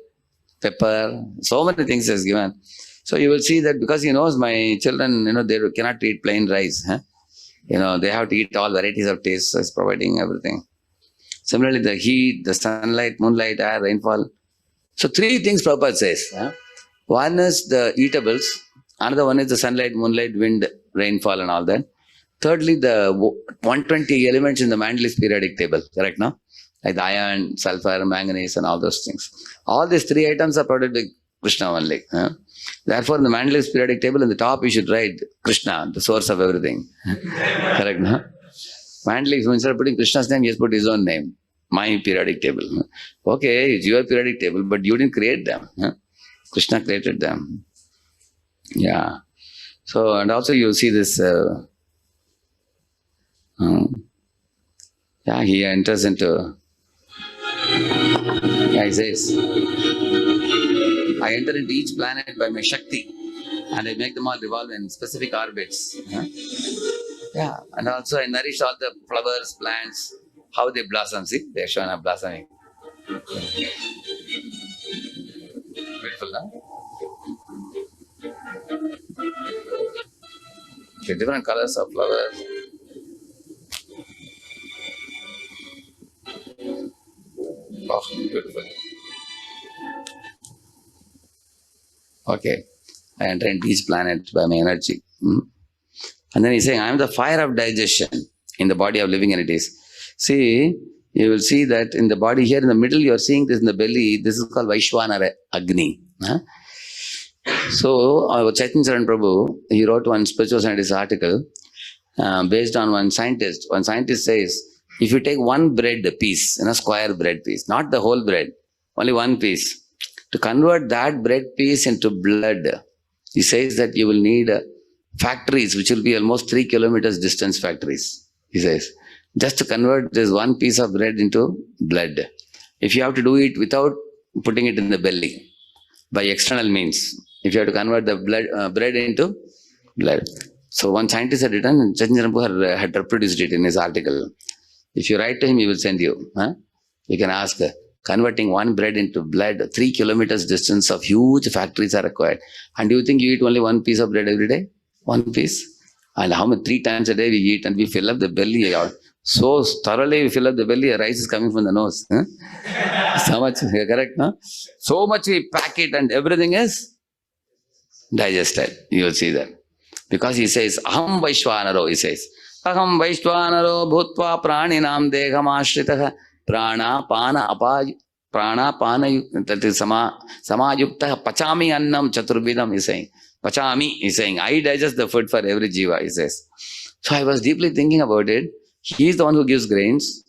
pepper, so many things is given. So you will see that because he knows my children, they cannot eat plain rice. Huh? They have to eat all varieties of tastes. So it's providing everything. Similarly, the heat, the sunlight, moonlight, air, rainfall. So three things Prabhupada says. Huh? One is the eatables. Another one is the sunlight, moonlight, wind, rainfall and all that. Thirdly, the 120 elements in the Mendeleev's periodic table. Correct, no? Like the iron, sulfur, manganese and all those things. All these three items are provided by Krishna only. Huh? Therefore, in the Mendeleev's periodic table, in the top you should write Krishna, the source of everything. Correct, no? Mendeleev, instead of putting Krishna's name, he has put his own name. My periodic table. Okay, it's your periodic table, but you didn't create them. Huh? Krishna created them. Yeah. So, and also you see this, he enters into, he says, I enter into each planet by my Shakti and I make them all revolve in specific orbits. Huh? Yeah, and also I nourish all the flowers, plants, how they blossom. See, they are shown up blossoming. Beautiful, huh? Okay, different colors of flowers. Oh, beautiful. Okay, I enter into each planet by my energy. And then he's saying, I am the fire of digestion in the body of living entities. See, you will see that in the body here in the middle, you are seeing this in the belly. This is called Vaishwanara Agni. Huh? So, Chaitanya Charan Prabhu, he wrote one spiritual scientist article based on one scientist. One scientist says, if you take one bread piece, square bread piece, not the whole bread, only one piece, to convert that bread piece into blood, he says that you will need factories which will be almost 3 kilometers distance factories, he says, just to convert this one piece of bread into blood. If you have to do it without putting it in the belly, by external means, if you have to convert the bread into blood. So one scientist had written, Chaitanya Prabhu had reproduced it in his article. If you write to him, he will send you. Huh? You can ask, converting one bread into blood, 3 kilometers distance of huge factories are required. And do you think you eat only one piece of bread every day? One piece? And how many? 3 times a day we eat and we fill up the belly. So thoroughly we fill up the belly, rice is coming from the nose. Huh? So much, correct, no? So much we pack it and everything is digested. You will see that. Because he says, Aham Vaishwanaro, he says. Aham Vaishwanaro bhutva praninam deham ashritaha prana pana that is samayukta pachami annam chaturvidam, he is saying. Pachami, he is saying, I digest the food for every jiva, he says. So I was deeply thinking about it. He is the one who gives grains.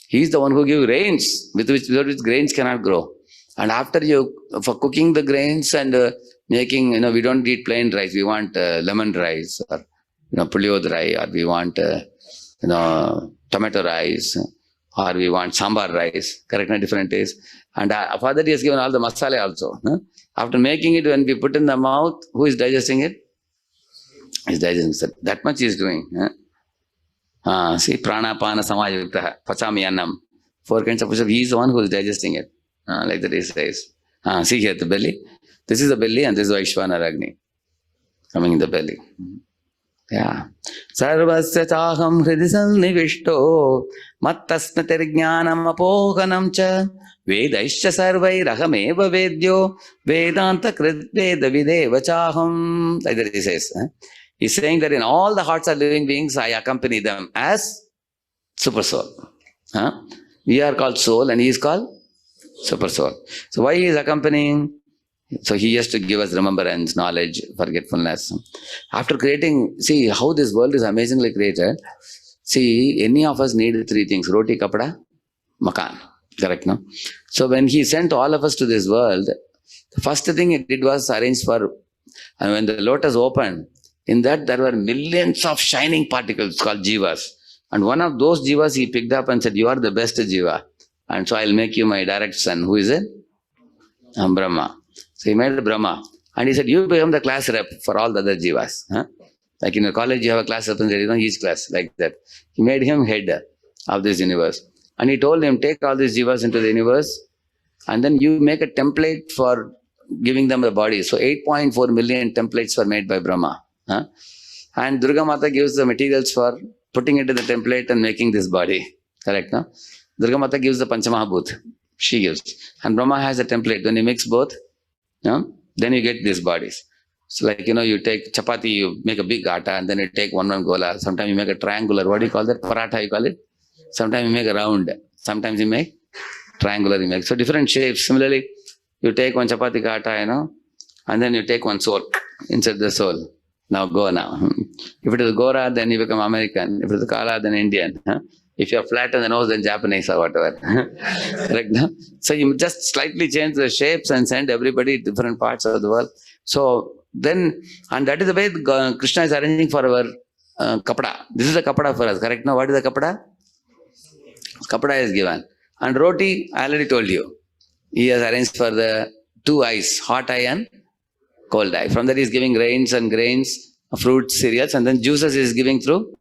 He is the one who gives rains, without which grains cannot grow. And after for cooking the grains and making, we don't eat plain rice. We want lemon rice or, puliyodrai, or we want, tomato rice, or we want sambar rice, correct, different taste. And Father has given all the masala also. Huh? After making it, when we put in the mouth, who is digesting it? He is digesting it. That much he is doing. Huh? See, prana, pana, samayukta, pachami annam. 4 kinds of food. He is the one who is digesting it. Like that he says. See here, the belly. This is the belly and this is Vaishwanara Agni. Coming in the belly. Yeah. Sarvasya chaham hridi sannivishto mattasmritir jnanam apohanam cha vedaischa sarvairaham vedyo vedanta krit veda videva chaham. Like that he says. He's saying that in all the hearts of living beings, I accompany them as super soul. We are called soul and he is called super soul. So why he is accompanying? So he has to give us remembrance, knowledge, forgetfulness. After creating, see how this world is amazingly created. See, any of us need 3 things: roti, kapda, makan. Correct, no? So when he sent all of us to this world, the first thing he did was arrange for, and when the lotus opened, in that there were millions of shining particles called jivas. And one of those jivas he picked up and said, you are the best jiva. And so I'll make you my direct son. Who is it? Brahma. So he made Brahma. And he said, you become the class rep for all the other jivas. Huh? Like in your college, you have a class representative, each class, like that. He made him head of this universe. And he told him, take all these jivas into the universe, and then you make a template for giving them a body. So 8.4 million templates were made by Brahma. Huh? And Durga Mata gives the materials for putting into the template and making this body. Correct, no? Durga Mata gives the Panchamahabhut. She gives. And Brahma has a template. When you mix both, then you get these bodies. So like, you take chapati, you make a big atta, and then you take one gola. Sometimes you make a triangular. What do you call that? Paratha, you call it? Sometimes you make a round. Sometimes you make triangular. You make. So different shapes. Similarly, you take one chapati ka atta, and then you take one soul. Insert the soul. Now go now. If it is Gora, then you become American. If it is Kala, then Indian. If you are flat on the nose, then Japanese or whatever. Correct? No? So you just slightly change the shapes and send everybody different parts of the world. So then, and that is the way Krishna is arranging for our kapada. This is the kapada for us. Correct? Now, what is the kapada? Kapada is given. And roti, I already told you. He has arranged for the two eyes, hot eye and cold eye. From that he is giving rains and grains, fruits, cereals, and then juices he is giving through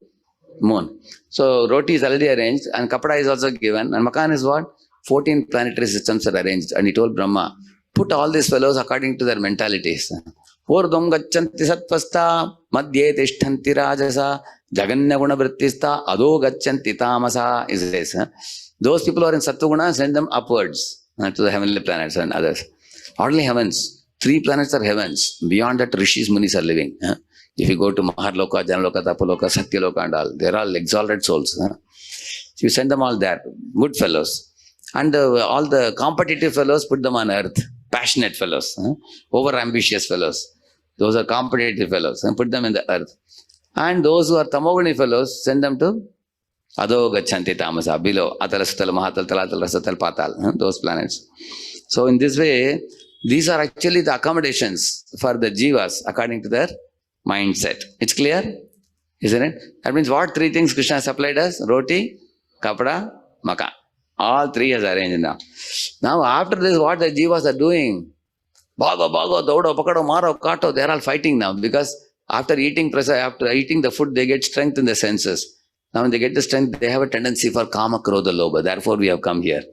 moon. So roti is already arranged, and kapada is also given. And Makan is what? 14 planetary systems are arranged. And he told Brahma, put all these fellows according to their mentalities. Urdhvam gachanti satvasta, madhye tishtanti rajasa, jaganya guna vrittista, adho gachanti tamasa, is this. Those people who are in Sattva-guna, send them upwards to the heavenly planets and others. Only heavens. 3 planets are heavens. Beyond that, rishis, munis are living. If you go to Maharloka, Janaloka, Tapaloka, Satyaloka and all, they're all exalted souls. So you send them all there. Good fellows. And all the competitive fellows, put them on earth. Passionate fellows. Over-ambitious fellows. Those are competitive fellows. And put them in the earth. And those who are Tamoguni fellows, send them to Adho Gachanti Tamasa, below. Atal, Sutal, Mahatal, Talatal, Rasatal, Patal. Those planets. So in this way, these are actually the accommodations for the jivas according to their mindset. It's clear? Isn't it? That means what 3 things Krishna has supplied us? Roti, kapada, makan. All 3 has arranged now. Now after this, what the jivas are doing? Bhago, daudo, pakado, maro, kato, they are all fighting now because after eating the food, they get strength in the senses. Now when they get the strength, they have a tendency for kama, krodha, lobha. Therefore we have come here.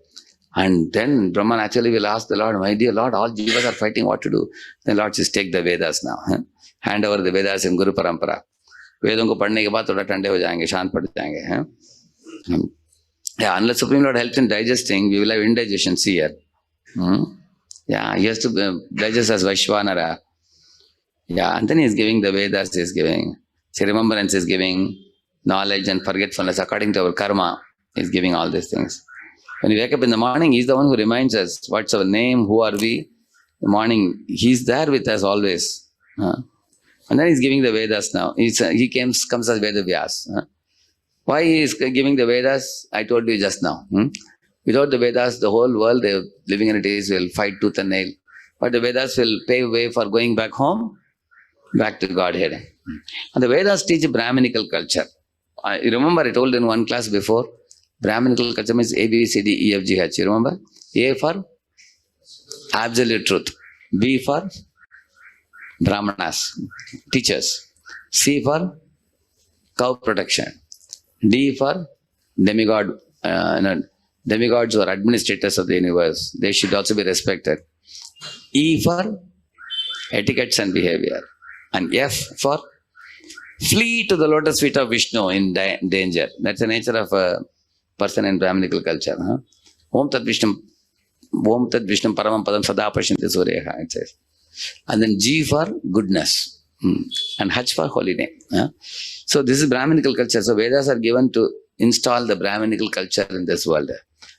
And then Brahman actually will ask the Lord, my dear Lord, all jivas are fighting, what to do? Then Lord says, take the Vedas now. Hand over the Vedas in Guru Parampara. Vedon ko padhne ke baad thoda thande ho jayenge, shant pad jayenge. Yeah, unless Supreme Lord helps in digesting, we will have indigestions here. Yeah, he has to digest as Vaishvanara. Yeah, and then he is giving the Vedas, he is giving. See, remembrance is giving, knowledge and forgetfulness according to our karma, he is giving all these things. When we wake up in the morning, he is the one who reminds us what's our name, who are we. In the morning, he is there with us always. And then he is giving the Vedas now. He comes as Veda Vyas. Why he is giving the Vedas? I told you just now. Without the Vedas, the whole world they living in it will fight tooth and nail. But the Vedas will pave way for going back home, back to Godhead. And the Vedas teach Brahminical culture. You remember I told in one class before, Brahminical culture means A, B, C, D, E, F, G, H. You remember? A for absolute truth. B for Brahmanas, teachers. C for cow protection. D for demigod, demigods or administrators of the universe. They should also be respected. E for etiquettes and behavior. And F for flee to the lotus feet of Vishnu in danger. That's the nature of a person in Brahminical culture. Om Tat Vishnum Paramam Padam Sada Pashanti Surya, it says. And then G for goodness. And H for holy name. So this is Brahminical culture. So Vedas are given to install the Brahminical culture in this world.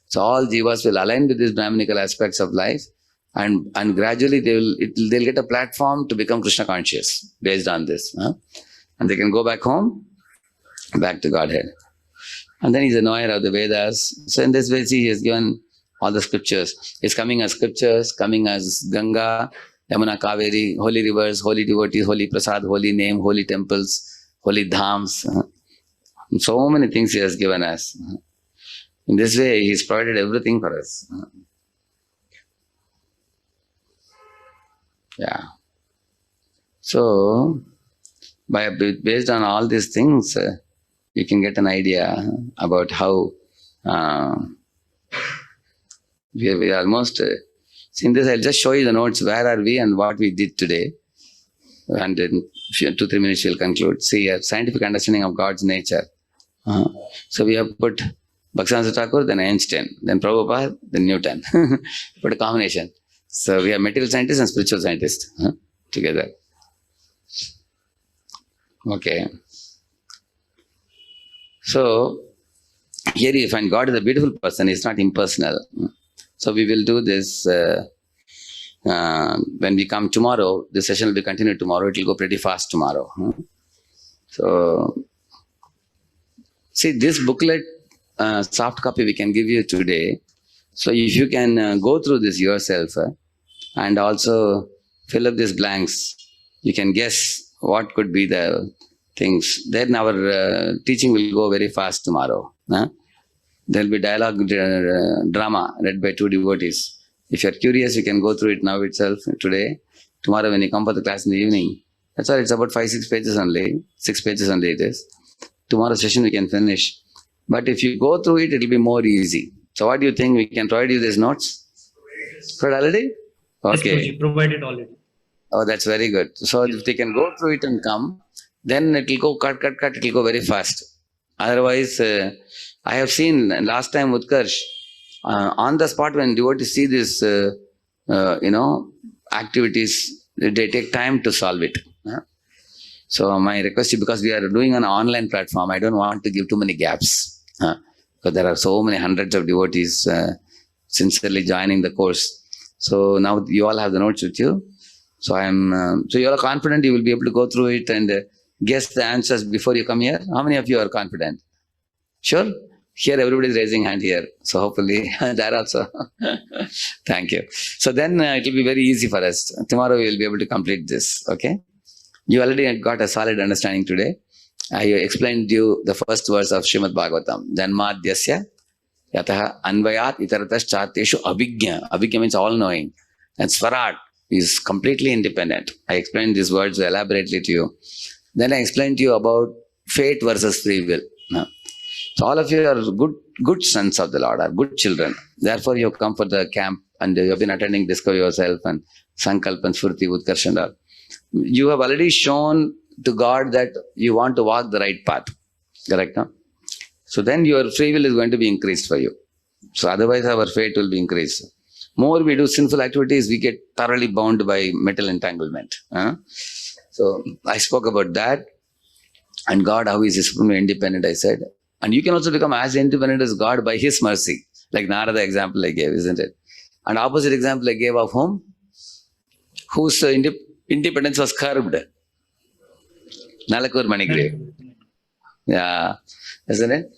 So all jivas will align with these Brahminical aspects of life, and gradually they'll get a platform to become Krishna conscious based on this. And they can go back home, back to Godhead. And then he's a knower of the Vedas. So in this way, see, he has given all the scriptures. It's coming as scriptures, coming as Ganga, Yamuna, Kaveri, holy rivers, holy devotees, holy prasad, holy name, holy temples, holy dhams. So many things he has given us. In this way, He's provided everything for us. Yeah. So, based on all these things, you can get an idea about how we almost. In this, I'll just show you the notes. Where are we and what we did today, and in 2-3 minutes we'll conclude. See, a scientific understanding of God's nature. So we have put Bhaktivinoda Thakur, then Einstein, then Prabhupada, then Newton. Put a combination. So we have material scientists and spiritual scientists together. Okay. So here you find God is a beautiful person. He's not impersonal. So we will do this when we come tomorrow. This session will be continued tomorrow. It will go pretty fast tomorrow. So see, this booklet, soft copy we can give you today. So if you can go through this yourself and also fill up these blanks, you can guess what could be the things. Then our teaching will go very fast tomorrow. There will be dialogue drama read by 2 devotees. If you are curious, you can go through it now itself, today. Tomorrow when you come for the class in the evening. That's all, it's about 5-6 pages only. 6 pages only it is. Tomorrow's session we can finish. But if you go through it, it will be more easy. So what do you think? We can provide you these notes? Provided already? Okay. Yes, provided already. Oh, that's very good. So if they can go through it and come, then it will go cut, it will go very fast. Otherwise, I have seen last time Utkarsh, on the spot when devotees see this, activities, they take time to solve it. So my request is, because we are doing an online platform, I don't want to give too many gaps. Because there are so many hundreds of devotees sincerely joining the course. So now you all have the notes with you. So so you are confident you will be able to go through it and guess the answers before you come here. How many of you are confident? Sure? Here everybody is raising hand here. So hopefully there also. Thank you. So then it will be very easy for us. Tomorrow we will be able to complete this. Okay? You already got a solid understanding today. I explained to you the first verse of Srimad Bhagavatam. Janmadhyasya yataha anvayat itaratas charteshu abhigya. Abhigya means all-knowing. And Swarat is completely independent. I explained these words elaborately to you. Then I explained to you about fate versus free will. So all of you are good sons of the Lord, are good children. Therefore you have come for the camp and you have been attending Discover Yourself and Sankalp and Smriti, Utkarsh and all. You have already shown to God that you want to walk the right path. Correct? No? So then your free will is going to be increased for you. So otherwise our fate will be increased. More we do sinful activities, we get thoroughly bound by metal entanglement. So I spoke about that. And God, how is supremely independent, I said. And you can also become as independent as God by His mercy. Like Narada example I gave, isn't it? And opposite example I gave of whom? Whose independence was curbed. Nalakur Manigrave. Yeah, isn't it?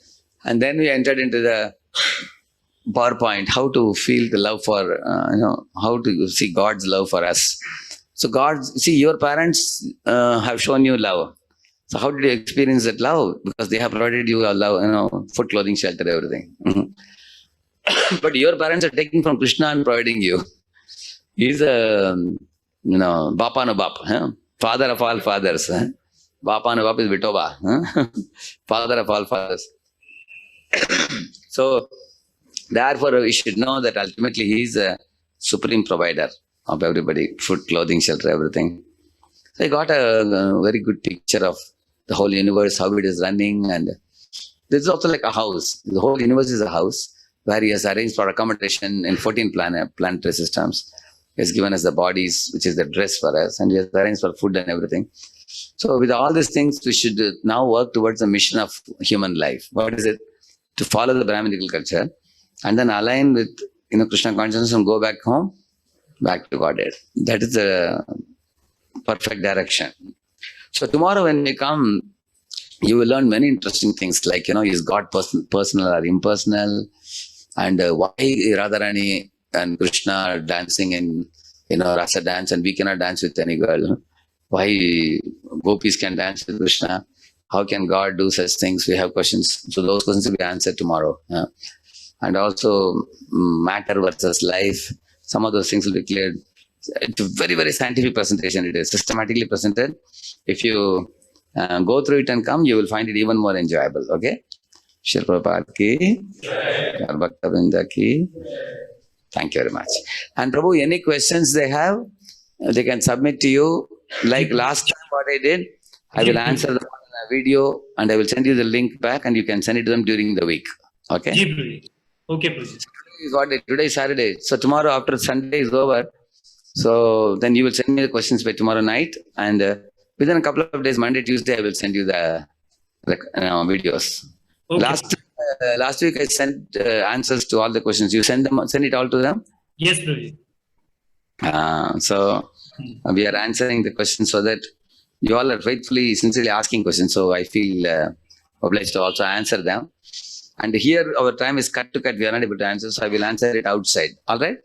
And then we entered into the PowerPoint, how to feel the love for, how to see God's love for us. So your parents have shown you love. So how did you experience that love? Because they have provided you a love, food, clothing, shelter, everything. But your parents are taking from Krishna and providing you. He's a, Bapa no Bap, father of all fathers. Bapa no Bap is Vitoba, father of all fathers. So, therefore, we should know that ultimately he is a supreme provider of everybody, food, clothing, shelter, everything. So I got a very good picture of the whole universe, how it is running, and this is also like a house. The whole universe is a house where he has arranged for accommodation in 14 planetary systems. He has given us the bodies, which is the dress for us, and he has arranged for food and everything. So with all these things, we should now work towards the mission of human life. What is it? To follow the Brahminical culture and then align with Krishna consciousness and go back home, back to Godhead. That is the perfect direction. So tomorrow when we come, you will learn many interesting things like, is God personal or impersonal, and why Radharani and Krishna are dancing in, rasa dance, and we cannot dance with any girl. Why gopis can dance with Krishna? How can God do such things? We have questions. So those questions will be answered tomorrow. and also matter versus life. Some of those things will be cleared. It's a very, very scientific presentation. It is systematically presented. If you go through it and come, you will find it even more enjoyable. Okay? Shri Prabhupada ki, Bhakta Vrinda ki. Thank you very much. And Prabhu, any questions they have, they can submit to you. Like last time what I did, I will answer them on a video and I will send you the link back and you can send it to them during the week. Okay? Ji, Prabhuji. Okay, Prabhuji. Today is Saturday. So tomorrow after Sunday is over, so then you will send me the questions by tomorrow night, and within a couple of days, Monday, Tuesday, I will send you the videos. Okay. Last week I sent answers to all the questions. You send it all to them. Yes, Prabhuji. So we are answering the questions so that you all are faithfully, sincerely asking questions. So I feel obliged to also answer them. And here our time is cut to cut. We are not able to answer, so I will answer it outside. All right?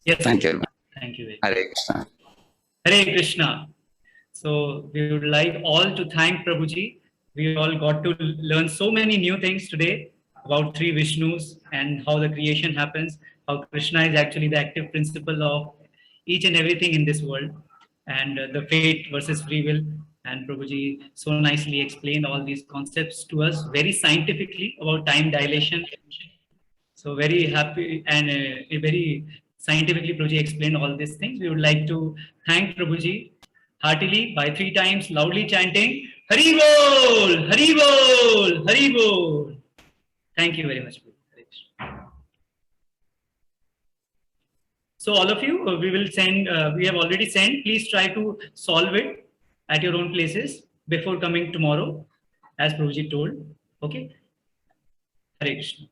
Yes. Thank you very much. Thank you very Hare much. Krishna. Hare Krishna. So we would like all to thank Prabhuji. We all got to learn so many new things today about three Vishnus and how the creation happens, how Krishna is actually the active principle of each and everything in this world, and the fate versus free will. And Prabhuji so nicely explained all these concepts to us very scientifically about time dilation. So very happy and very scientifically Prabhuji explained all these things. We would like to thank Prabhuji heartily by 3 times loudly chanting Hari Bol, Hari Bol, Hari Bol. Thank you very much. So all of you, we will send, we have already sent, please try to solve it at your own places before coming tomorrow, as Prabhuji told. Okay. Hare Krishna.